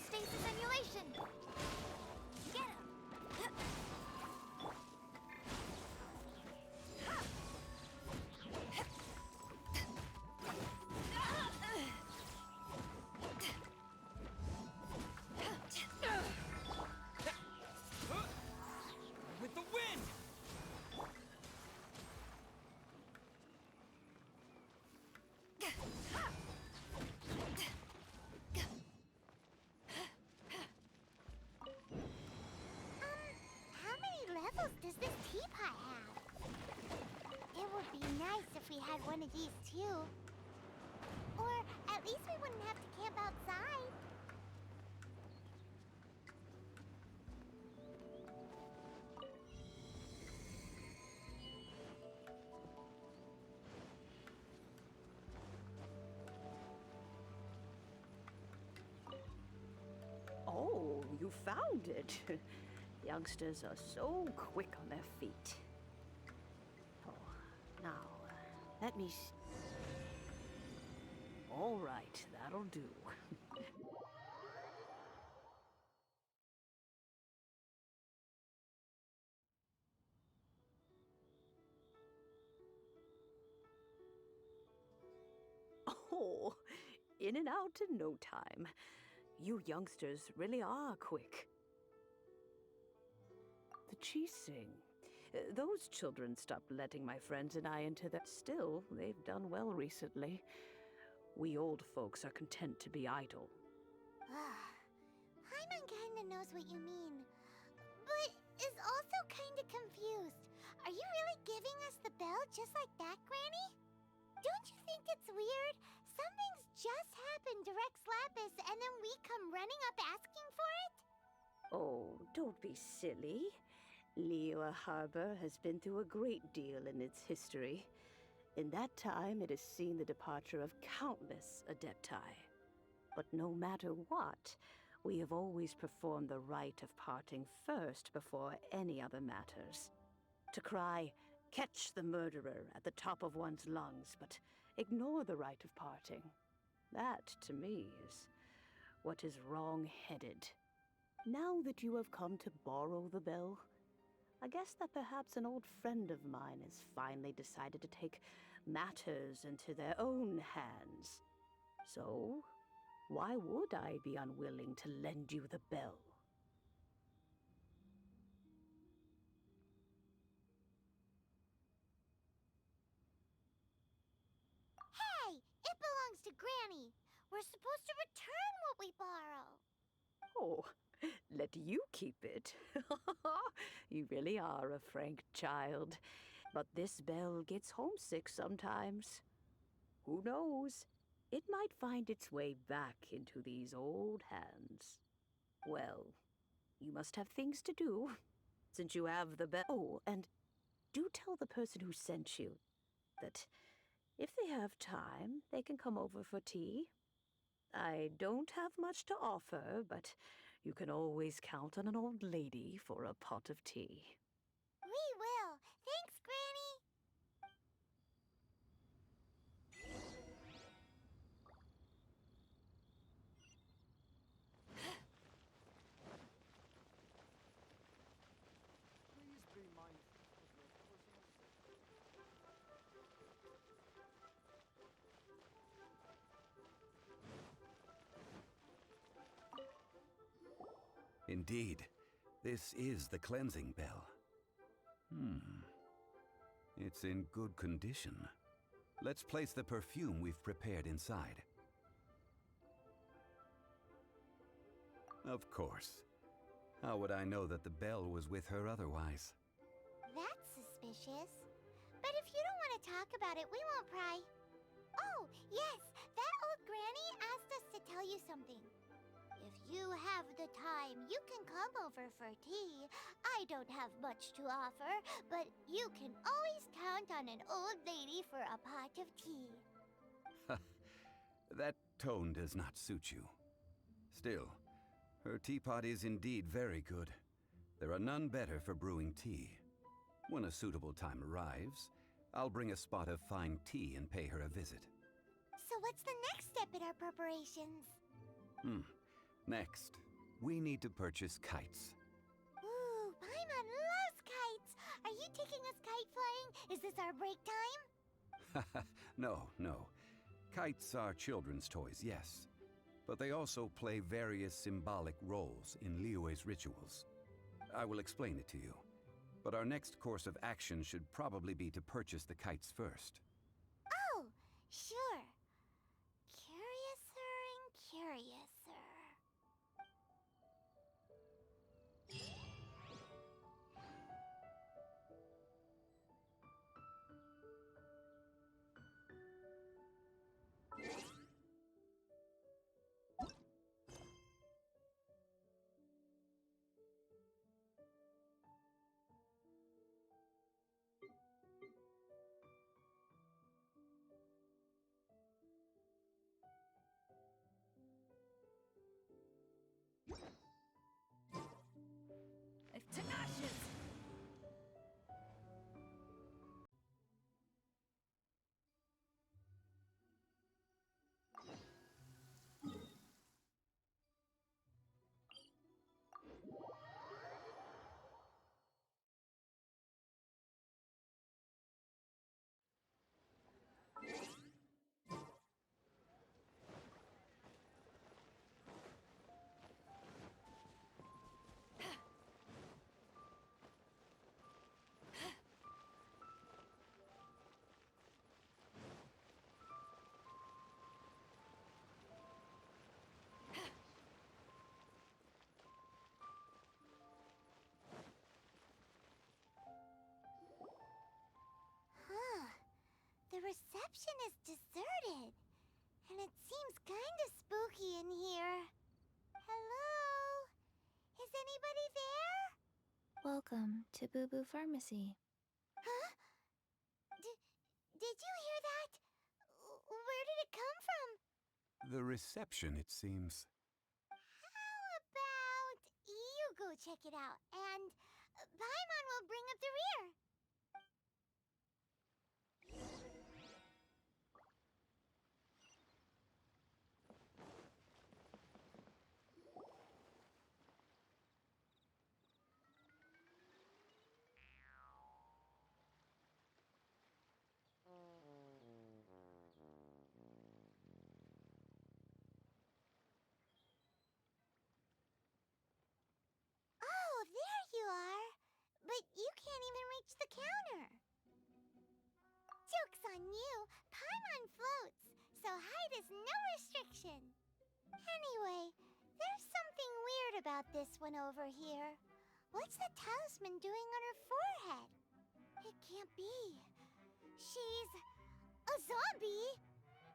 stasis emulation. Get him. With the wind! How many levels does this teapot have? It would be nice if we had one of these too. Or at least we wouldn't have to camp outside. Oh, you found it. Youngsters are so quick on their feet. Oh, now, let me. All right, that'll do. Oh, in and out in no time. You youngsters really are quick. The cheesing. Those children stopped letting my friends and I into their... Still, they've done well recently. We old folks are content to be idle. Paimon kinda knows what you mean, but is also kinda confused. Are you really giving us the bell just like that, Granny? Don't you think it's weird? Something's just happened to Rex Lapis and then we come running up asking for it? Oh, don't be silly. Liyue Harbor has been through a great deal in its history. In that time, it has seen the departure of countless Adepti. But no matter what, we have always performed the rite of parting first before any other matters. To cry, "Catch the murderer," at the top of one's lungs, but ignore the rite of parting. That, to me, is what is wrong-headed. Now that you have come to borrow the bell, I guess that perhaps an old friend of mine has finally decided to take matters into their own hands. So, why would I be unwilling to lend you the bell? Hey! It belongs to Granny! We're supposed to return what we borrow! Oh, let you keep it. You really are a frank child. But this bell gets homesick sometimes. Who knows? It might find its way back into these old hands. Well, you must have things to do, since you have the bell. Oh, and do tell the person who sent you that if they have time, they can come over for tea. I don't have much to offer, but you can always count on an old lady for a pot of tea. We will! Thanks, Granny! Please be mindful of your personal safety. Indeed, this is the cleansing bell. It's in good condition. Let's place the perfume we've prepared inside. Of course. How would I know that the bell was with her otherwise? That's suspicious. But if you don't want to talk about it, we won't pry. Oh, yes! That old granny asked us to tell you something. If you have the time, you can come over for tea. I don't have much to offer, but you can always count on an old lady for a pot of tea. That tone does not suit you. Still, her teapot is indeed very good. There are none better for brewing tea. When a suitable time arrives, I'll bring a spot of fine tea and pay her a visit. So what's the next step in our preparations? Next, we need to purchase kites. Ooh, Paimon loves kites! Are you taking us kite flying? Is this our break time? No. Kites are children's toys, yes. But they also play various symbolic roles in Liyue's rituals. I will explain it to you. But our next course of action should probably be to purchase the kites first. Oh, sure. Curiouser and curiouser. If tenacious! Huh. The reception is deserted. And it seems kinda spooky in here. Hello? Is anybody there? Welcome to Boo Boo Pharmacy. Huh? Did you hear that? Where did it come from? The reception, it seems. How about you go check it out, and Paimon will bring up the rear. Oh, there you are. But you can't even reach the counter. Joke's on you. Paimon floats, so height is no restriction. Anyway, there's something weird about this one over here. What's the talisman doing on her forehead? It can't be. She's a zombie.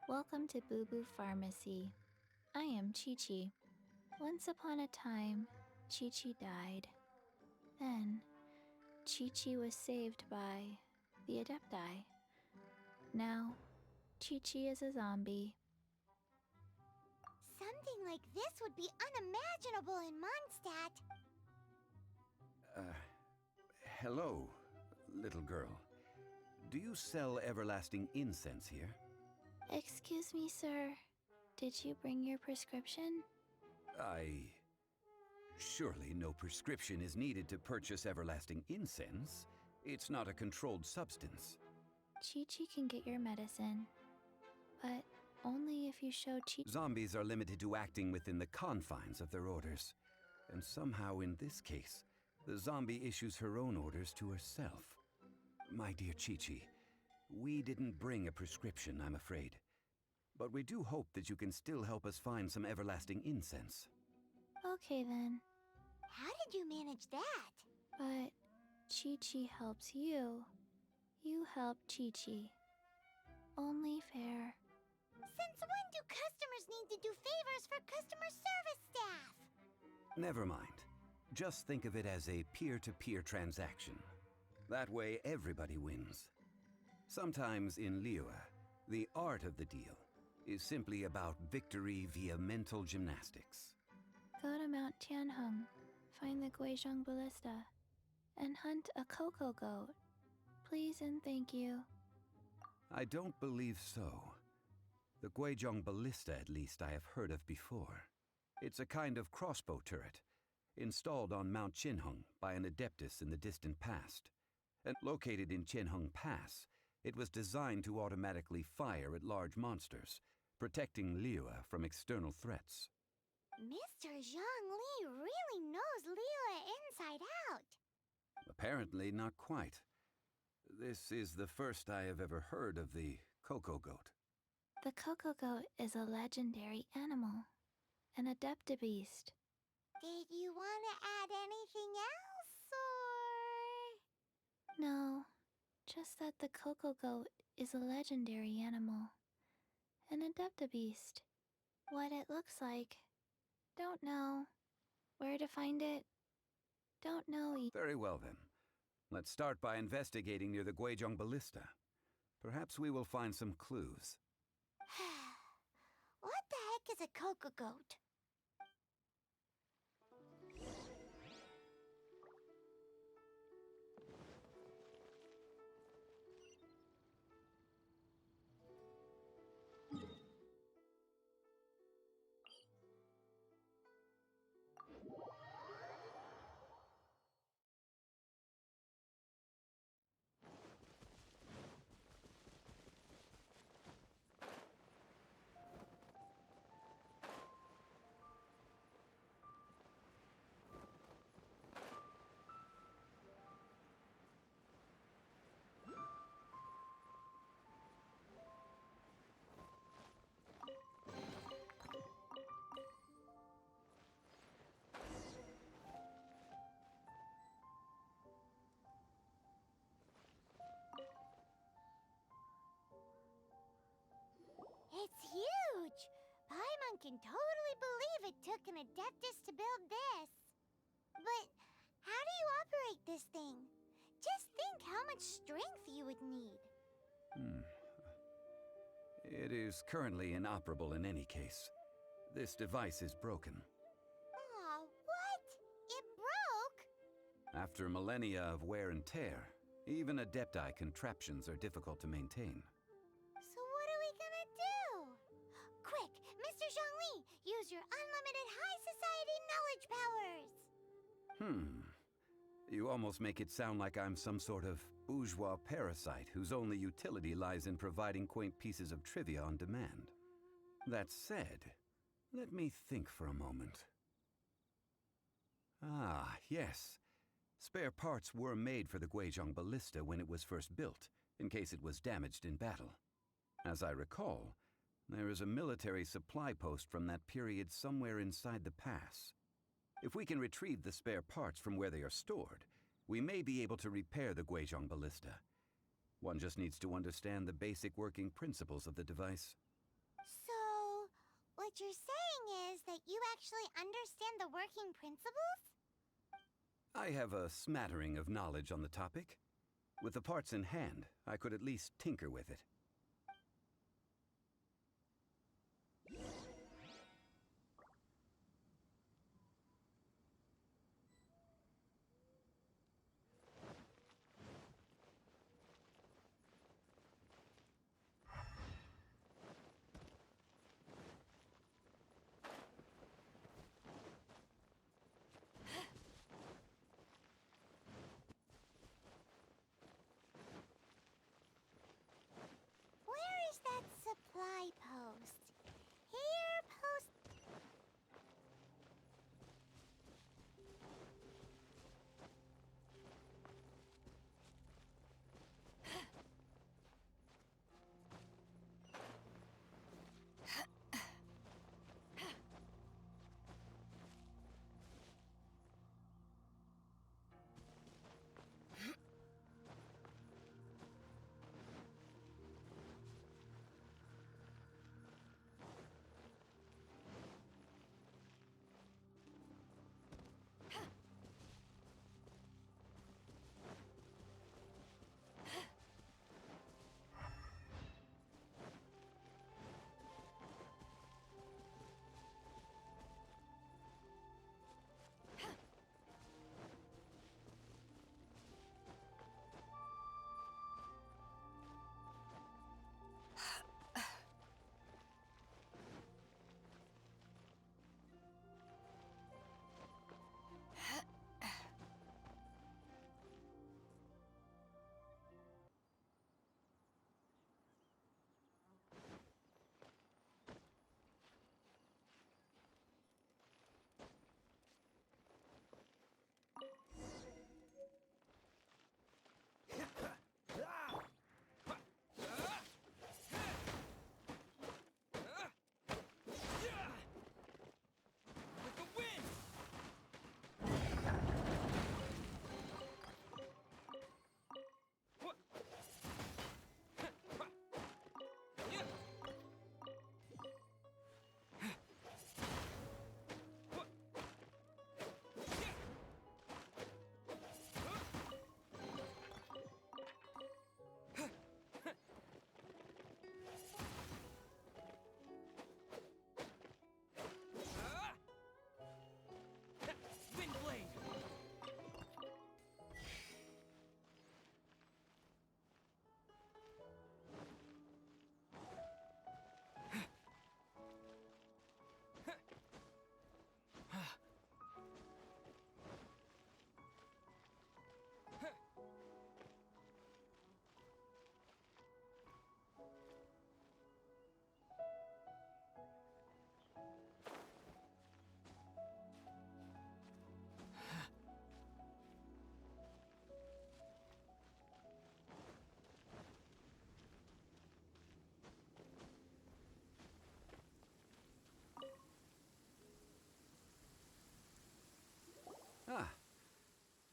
Welcome to Boo Boo Pharmacy. I am Chi-Chi. Once upon a time, Chi-Chi died. Then, Chi-Chi was saved by the Adepti. Now, Chi-Chi is a zombie. Something like this would be unimaginable in Mondstadt. Hello, little girl. Do you sell everlasting incense here? Excuse me, sir. Did you bring your prescription? Surely no prescription is needed to purchase everlasting incense. It's not a controlled substance. Chi-Chi can get your medicine, but only if you show Chi-Chi. Zombies are limited to acting within the confines of their orders. And somehow in this case, the zombie issues her own orders to herself. My dear Chi-Chi, we didn't bring a prescription, I'm afraid. But we do hope that you can still help us find some everlasting incense. Okay then, How did you manage that? but Chi-Chi helps you. You help Chi-Chi. Only fair. Since when do customers need to do favors for customer service staff? Never mind. Just think of it as a peer-to-peer transaction. That way everybody wins. Sometimes in Liyue, the art of the deal is simply about victory via mental gymnastics. Go to Mount Tianheng, find the Guizhong Ballista, and hunt a cocoa goat. Please and thank you. I don't believe so. The Guizhong Ballista, at least, I have heard of before. It's a kind of crossbow turret, installed on Mount Chinhung by an adeptus in the distant past. And located in Chinhung Pass, it was designed to automatically fire at large monsters, protecting Liyue from external threats. Mr. Zhongli really knows Liyue inside out. Apparently not quite. This is the first I have ever heard of the Coco Goat. The Coco Goat is a legendary animal, an adeptabeast. Did you want to add anything else, or...? No, just that the Coco Goat is a legendary animal, an adeptabeast. What it looks like, don't know. Where to find it, don't know either. Very well then. Let's start by investigating near the Guizhong Ballista. Perhaps we will find some clues. What the heck is a Coco Goat? It's huge! Paimon can totally believe it took an Adeptus to build this. But how do you operate this thing? Just think how much strength you would need. It is currently inoperable in any case. This device is broken. Aw, what? It broke? After millennia of wear and tear, even Adepti contraptions are difficult to maintain. So what are we gonna do? Quick, Mr. Zhongli, use your unlimited high society knowledge powers! You almost make it sound like I'm some sort of bourgeois parasite whose only utility lies in providing quaint pieces of trivia on demand. That said, let me think for a moment. Ah, yes. Spare parts were made for the Guizhong Ballista when it was first built, in case it was damaged in battle. As I recall, there is a military supply post from that period somewhere inside the pass. If we can retrieve the spare parts from where they are stored, we may be able to repair the Guizhong Ballista. One just needs to understand the basic working principles of the device. So, what you're saying is that you actually understand the working principles? I have a smattering of knowledge on the topic. With the parts in hand, I could at least tinker with it.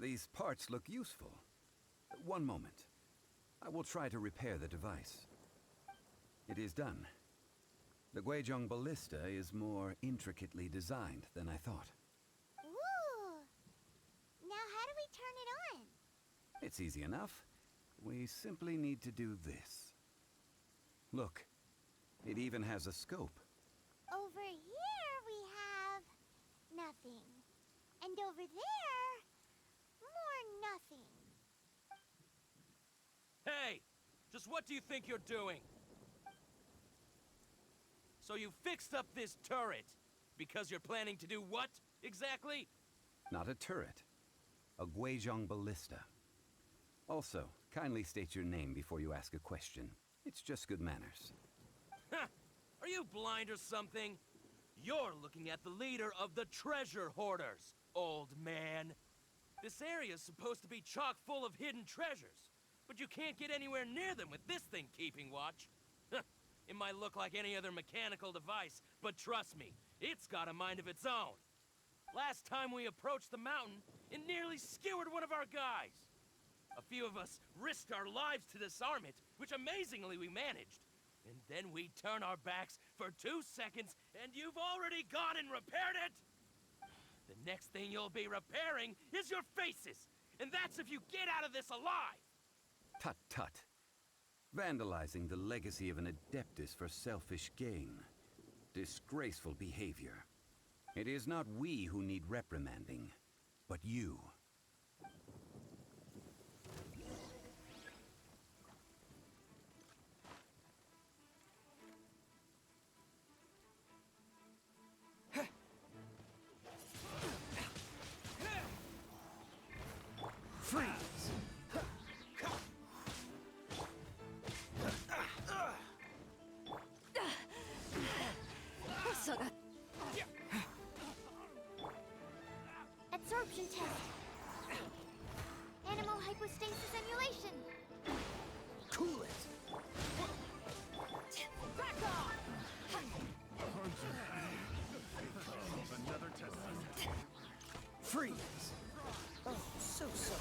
These parts look useful. One moment. I will try to repair the device. It is done. The Guizhong ballista is more intricately designed than I thought. Ooh! Now how do we turn it on? It's easy enough. We simply need to do this. Look, it even has a scope. Over here we have nothing. And over there, more nothing. Hey! Just what do you think you're doing? So you fixed up this turret because you're planning to do what, exactly? Not a turret. A Guizhong ballista. Also, kindly state your name before you ask a question. It's just good manners. Huh! Are you blind or something? You're looking at the leader of the treasure hoarders, old man. This area's supposed to be chock full of hidden treasures, but you can't get anywhere near them with this thing keeping watch. It might look like any other mechanical device, but trust me, it's got a mind of its own. Last time we approached the mountain, it nearly skewered one of our guys. A few of us risked our lives to disarm it, which amazingly we managed. And then we turn our backs for 2 seconds, and you've already gone and repaired it! The next thing you'll be repairing is your faces, and that's if you get out of this alive! Tut tut. Vandalizing the legacy of an Adeptus for selfish gain. Disgraceful behavior. It is not we who need reprimanding, but you. Absorption test. Animal hypostasis emulation. Cool it! Back off! Another test. Freeze! Oh, so sorry.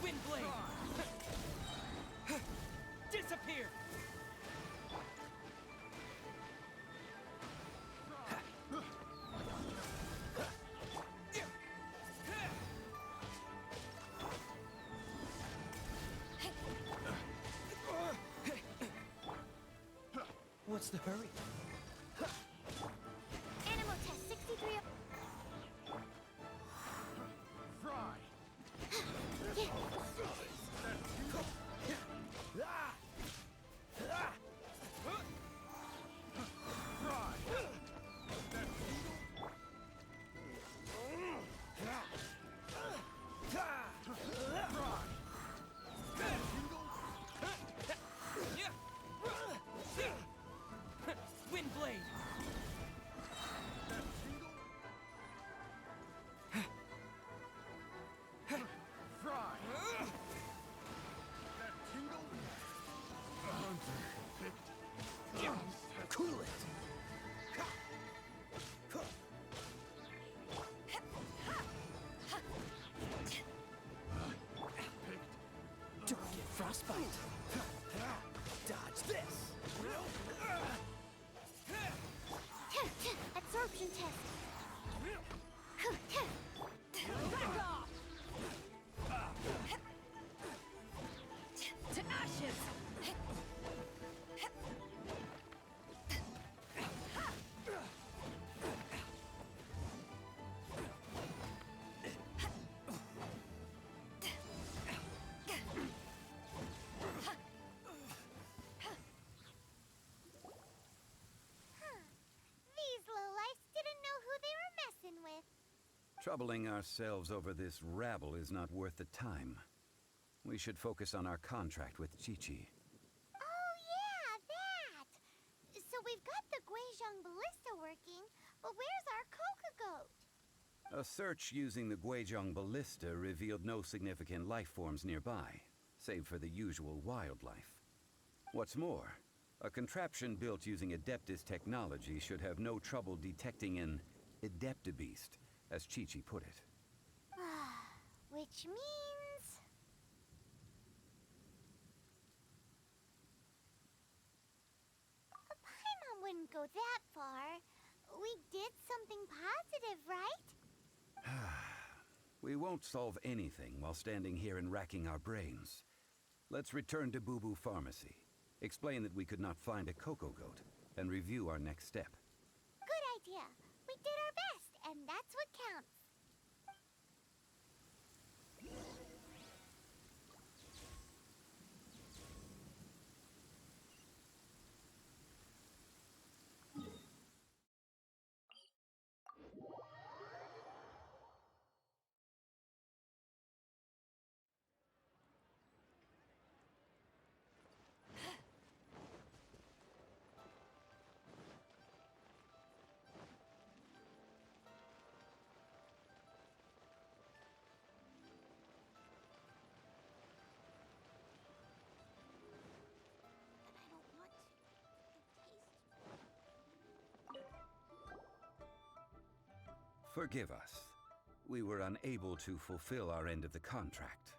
Wind blade! Disappear! What's the hurry? Animal test 63. Fry. Wind blade! Fry. That tingle. Hunter picked. Cool it! Don't get frostbite. Dodge this. Absorption test. Back off! To ashes! These lowlifes didn't know who they were messing with. Troubling ourselves over this rabble is not worth the time. We should focus on our contract with Chi-Chi. Oh yeah, that! So we've got the Guizhong ballista working, but where's our Coca-Goat? A search using the Guizhong ballista revealed no significant life forms nearby, save for the usual wildlife. What's more, A contraption built using Adeptus technology should have no trouble detecting an Adeptabeast, as Chi-Chi put it. Which means... Paimon wouldn't go that far. We did something positive, right? We won't solve anything while standing here and racking our brains. Let's return to Boo Boo Pharmacy. Explain that we could not find a Coco Goat, and review our next step. Good idea. We did our best, and that's what counts. Forgive us. We were unable to fulfill our end of the contract.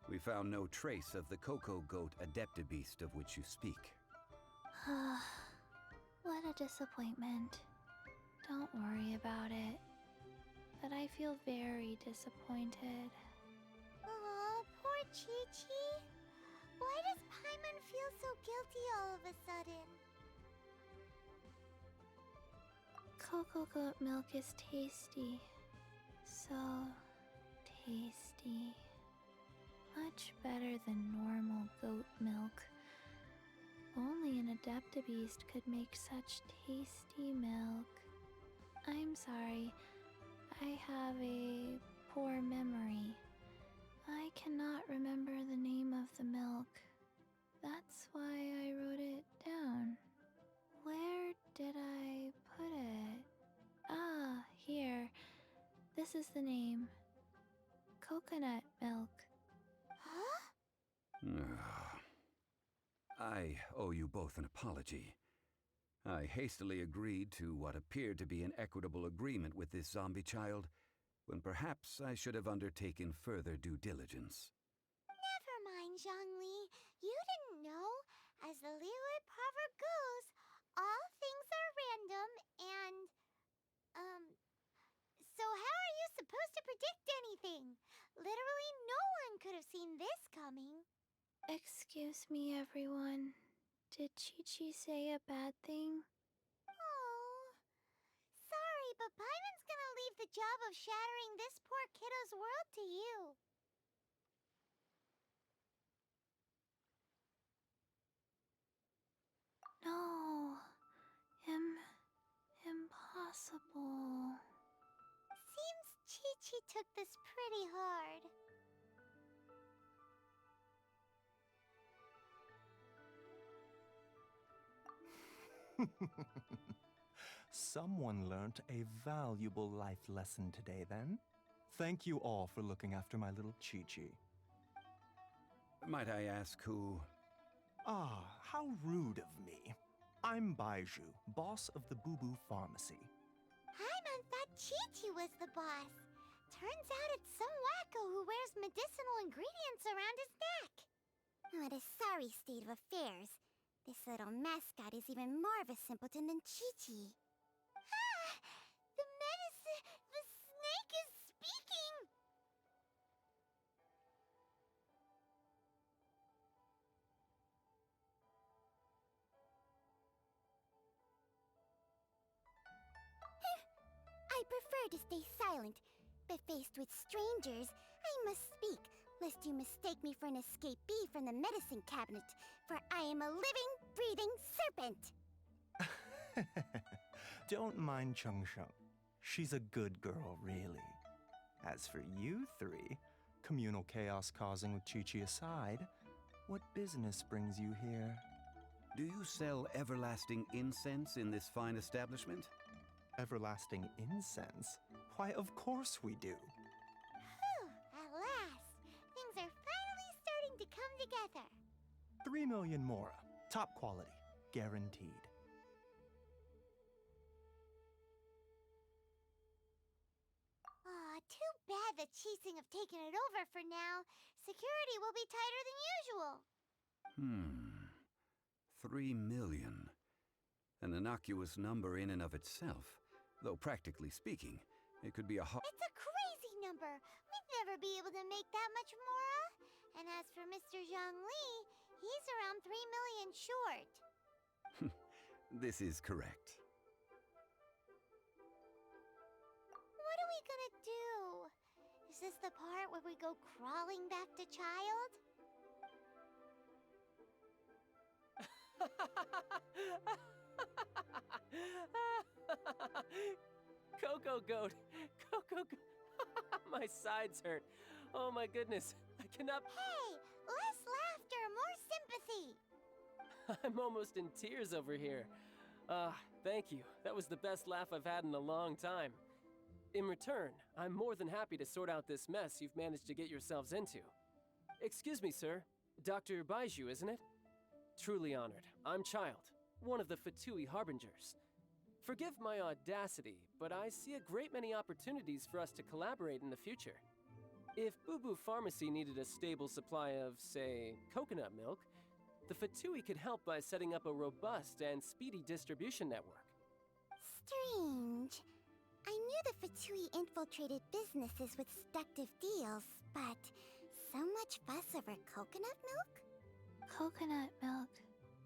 We found no trace of the Coco Goat Adeptabeast of which you speak. What a disappointment. Don't worry about it. But I feel very disappointed. Aw, poor Chi-Chi. Why does Paimon feel so guilty all of a sudden? Cocoa goat milk is tasty. So tasty. Much better than normal goat milk. Only an Adeptabeast could make such tasty milk. I'm sorry. I have a poor memory. I cannot remember the name of the milk. That's why I wrote it down. Where did I put it? Ah, here. This is the name. Coconut milk. Huh? I owe you both an apology. I hastily agreed to what appeared to be an equitable agreement with this zombie child, when perhaps I should have undertaken further due diligence. Never mind, Zhongli. You didn't know. As the Liyue proverb goes, all things are random and... So how are you supposed to predict anything? Literally no one could have seen this coming. Excuse me, everyone. Did Chi-Chi say a bad thing? Oh, sorry, but Paimon's gonna leave the job of shattering this poor kiddo's world to you. No. Impossible. Seems Chi-Chi took this pretty hard. Someone learnt a valuable life lesson today, then. Thank you all for looking after my little Chi-Chi. Might I ask who... Ah, how rude of me. I'm Baiju, boss of the Boo Boo Pharmacy. Paimon thought Chi-Chi was the boss. Turns out it's some wacko who wears medicinal ingredients around his neck. What a sorry state of affairs. This little mascot is even more of a simpleton than Chi-Chi. Ah! The snake is speaking! I prefer to stay silent, but faced with strangers, I must speak, lest you mistake me for an escapee from the medicine cabinet, for I am a living, breathing serpent! Don't mind Chung Sheng. She's a good girl, really. As for you three, communal chaos causing with Chi-Chi aside, what business brings you here? Do you sell everlasting incense in this fine establishment? Everlasting incense? Why, of course we do. Whew, at last! Things are finally starting to come together. 3 million mora, top quality. guaranteed. Aw, too bad the Chising have taken it over for now. Security will be tighter than usual. 3 million. An innocuous number in and of itself, though practically speaking, it could be a It's a crazy number. We'd never be able to make that much, Mora. And as for Mr. Zhongli, he's around 3 million short. This is correct. What are we gonna do? Is this the part where we go crawling back to Child? Coco Goat! Coco Goat! My sides hurt. Oh my goodness. I cannot. Hey, less laughter, more sympathy. I'm almost in tears over here. Thank you. That was the best laugh I've had in a long time. In return, I'm more than happy to sort out this mess you've managed to get yourselves into. Excuse me, sir. Dr. Baiju, isn't it? Truly honored. I'm Child, one of the Fatui Harbingers. Forgive my audacity, but I see a great many opportunities for us to collaborate in the future. If Boo Boo Pharmacy needed a stable supply of, say, coconut milk, the Fatui could help by setting up a robust and speedy distribution network. Strange. I knew the Fatui infiltrated businesses with seductive deals, but so much fuss over coconut milk? Coconut milk.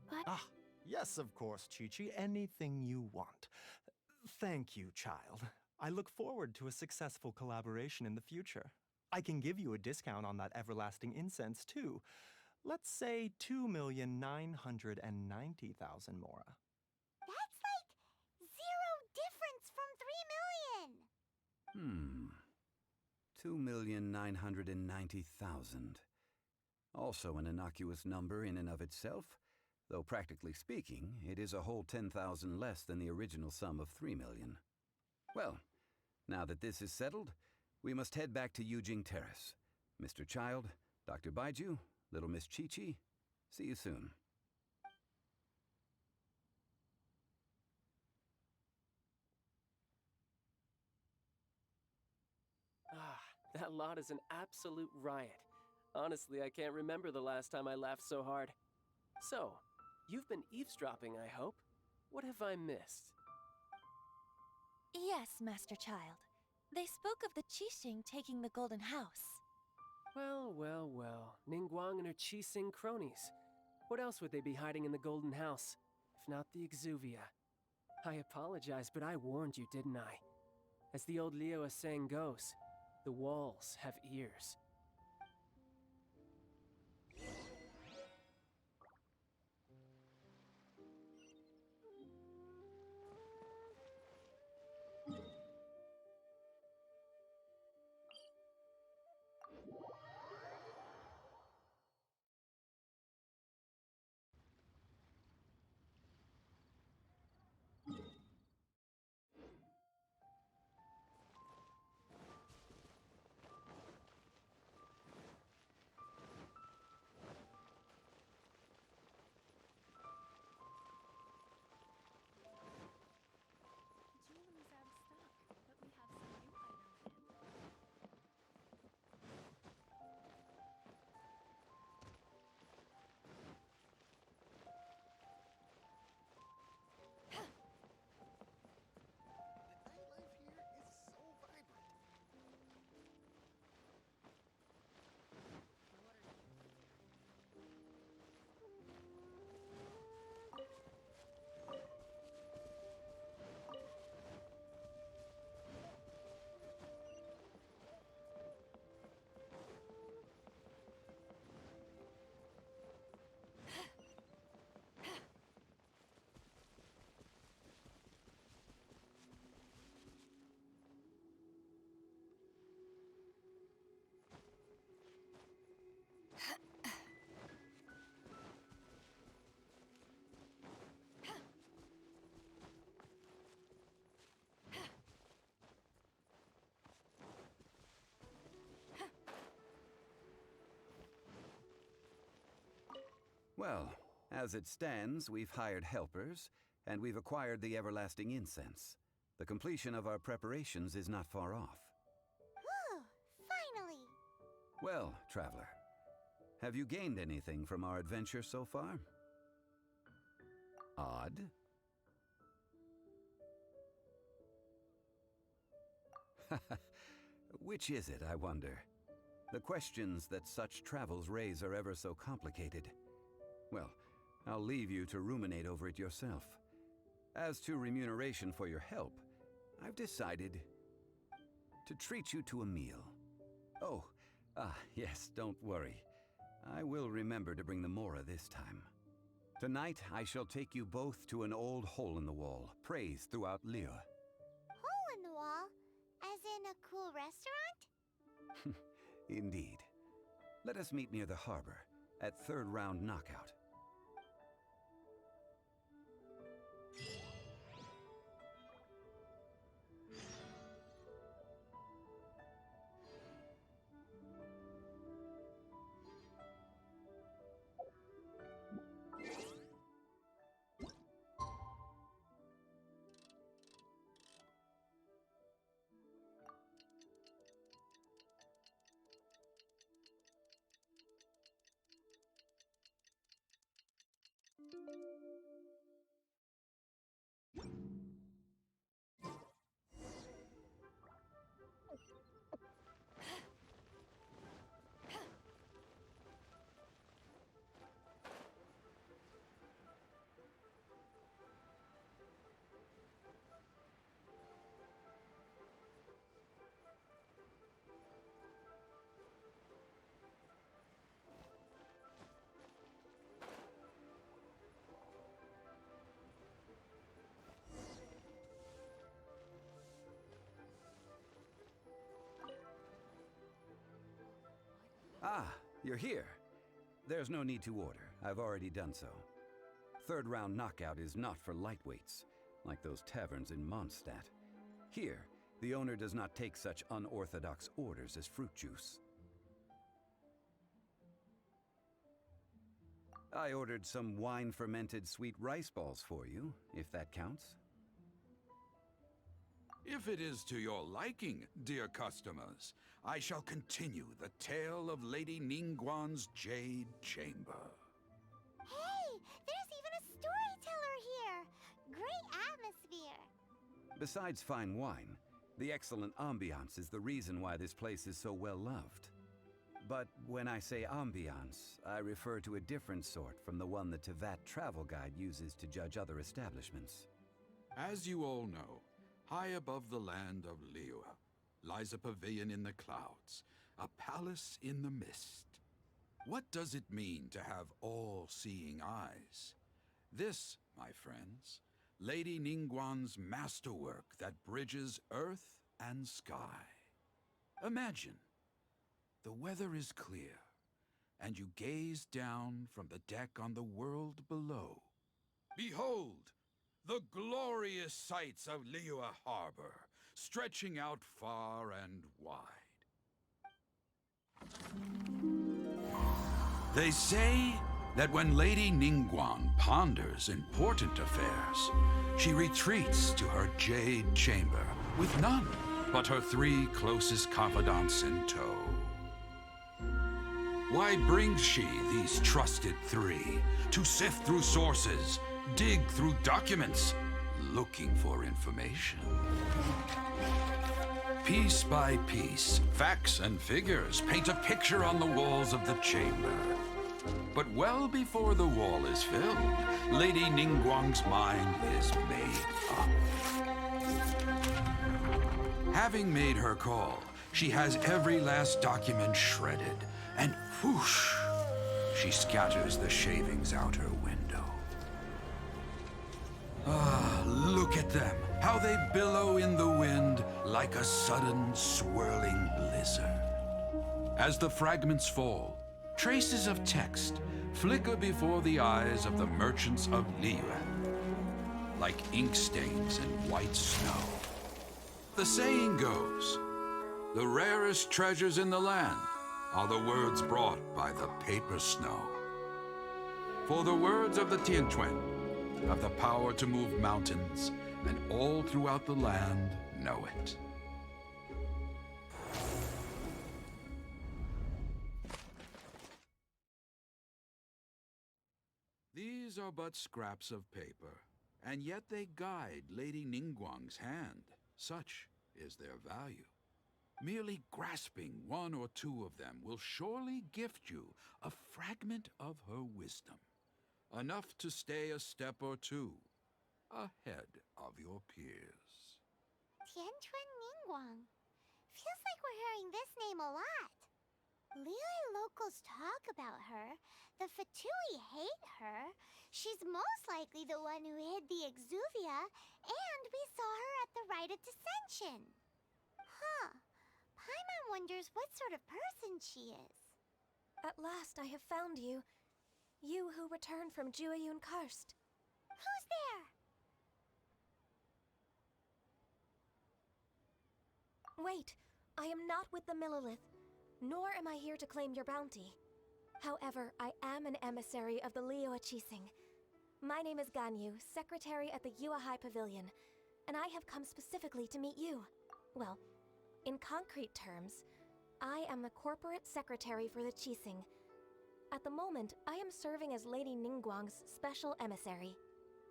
But Ah, yes, of course, Chi-Chi. Anything you want. Thank you, child. I look forward to a successful collaboration in the future. I can give you a discount on that everlasting incense, too. Let's say 2,990,000 Mora. That's like zero difference from 3 million. 2,990,000. Also an innocuous number in and of itself, though practically speaking, it is a whole 10,000 less than the original sum of 3 million. Well, now that this is settled, we must head back to Yujing Terrace. Mr. Child, Dr. Baiju, Little Miss Chi-Chi, see you soon. That lot is an absolute riot. Honestly, I can't remember the last time I laughed so hard. So, you've been eavesdropping, I hope? What have I missed? Yes, Master Child. They spoke of the Qixing taking the Golden House. Well, well, well. Ningguang and her Qixing cronies. What else would they be hiding in the Golden House, if not the Exuvia? I apologize, but I warned you, didn't I? As the old Liyue saying goes, the walls have ears. Julie's out of stock, but we have some new items in. The nightlife here is so vibrant. Well, As it stands, we've hired helpers, and we've acquired the everlasting incense. The completion of our preparations is not far off. Whew, finally! Well, traveler, have you gained anything from our adventure so far? Odd? Which is it, I wonder? The questions that such travels raise are ever so complicated. Well, I'll leave you to ruminate over it yourself. As to remuneration for your help, I've decided to treat you to a meal. Oh, yes, don't worry. I will remember to bring the Mora this time. Tonight, I shall take you both to an old hole-in-the-wall, praised throughout Liyue. Hole in the wall? As in a cool restaurant? Indeed. Let us meet near the harbor, at third round knockout. Ah, you're here. There's no need to order. I've already done so. Third round knockout is not for lightweights, like those taverns in Mondstadt. Here, the owner does not take such unorthodox orders as fruit juice. I ordered some wine-fermented sweet rice balls for you, if that counts. If it is to your liking, dear customers, I shall continue the tale of Lady Ningguang's Jade Chamber. Hey, there's even a storyteller here! Great atmosphere! Besides fine wine, the excellent ambiance is the reason why this place is so well loved. But when I say ambiance, I refer to a different sort from the one the Tevat travel guide uses to judge other establishments. As you all know, high above the land of Liyue lies a pavilion in the clouds, a palace in the mist. What does it mean to have all-seeing eyes? This, my friends, Lady Ningguang's masterwork that bridges earth and sky. Imagine, the weather is clear, and you gaze down from the deck on the world below. Behold, the glorious sights of Liyue Harbor, stretching out far and wide. They say that when Lady Ningguang ponders important affairs, she retreats to her Jade Chamber with none but her 3 closest confidants in tow. Why brings she these trusted 3 to sift through sources, dig through documents, looking for information? Piece by piece, facts and figures paint a picture on the walls of the chamber. But well before the wall is filled, Lady Ningguang's mind is made up. Having made her call, she has every last document shredded, and whoosh, she scatters the shavings out her window. Ah, look at them, how they billow in the wind like a sudden swirling blizzard. As the fragments fall, traces of text flicker before the eyes of the merchants of Liyue, like ink stains in white snow. The saying goes, the rarest treasures in the land are the words brought by the paper snow. For the words of the Tianquan have the power to move mountains, and all throughout the land know it. These are but scraps of paper, and yet they guide Lady Ningguang's hand. Such is their value. Merely grasping one or two of them will surely gift you a fragment of her wisdom, enough to stay a step or two ahead of your peers. Tianquan Ningguang. Feels like we're hearing this name a lot. Liyue locals talk about her. The Fatui hate her. She's most likely the one who hid the Exuvia, and we saw her at the Rite of Dissension. Huh. Paimon wonders what sort of person she is. At last I have found you. You who returned from Jueyun Karst. Who's there? Wait, I am not with the Millelith, nor am I here to claim your bounty. However, I am an emissary of the Liyue Qixing. My name is Ganyu, secretary at the Yuehai Pavilion, and I have come specifically to meet you. Well, in concrete terms, I am the corporate secretary for the Qixing. At the moment, I am serving as Lady Ningguang's special emissary.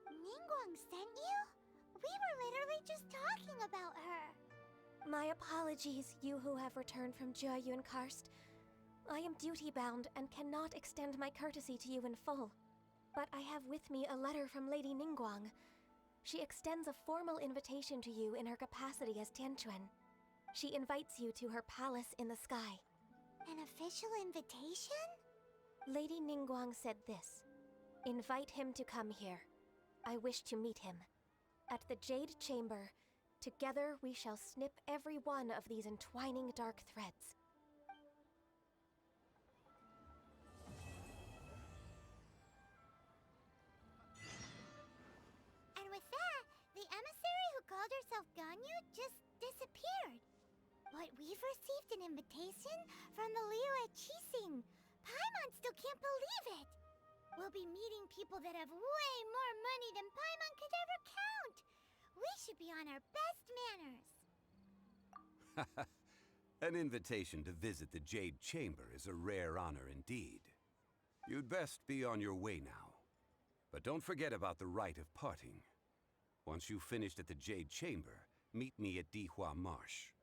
Ningguang sent you? We were literally just talking about her. My apologies, you who have returned from Jueyun Karst. I am duty-bound and cannot extend my courtesy to you in full. But I have with me a letter from Lady Ningguang. She extends a formal invitation to you in her capacity as Tianquan. She invites you to her palace in the sky. An official invitation? Lady Ningguang said this. Invite him to come here. I wish to meet him. At the Jade Chamber, together we shall snip every one of these entwining dark threads. And with that, the emissary who called herself Ganyu just disappeared. But we've received an invitation from the Liyue Qixing. Paimon still can't believe it. We'll be meeting people that have way more money than Paimon could ever count. We should be on our best manners. An invitation to visit the Jade Chamber is a rare honor indeed. You'd best be on your way now. But don't forget about the rite of parting. Once you've finished at the Jade Chamber, meet me at Dihua Marsh.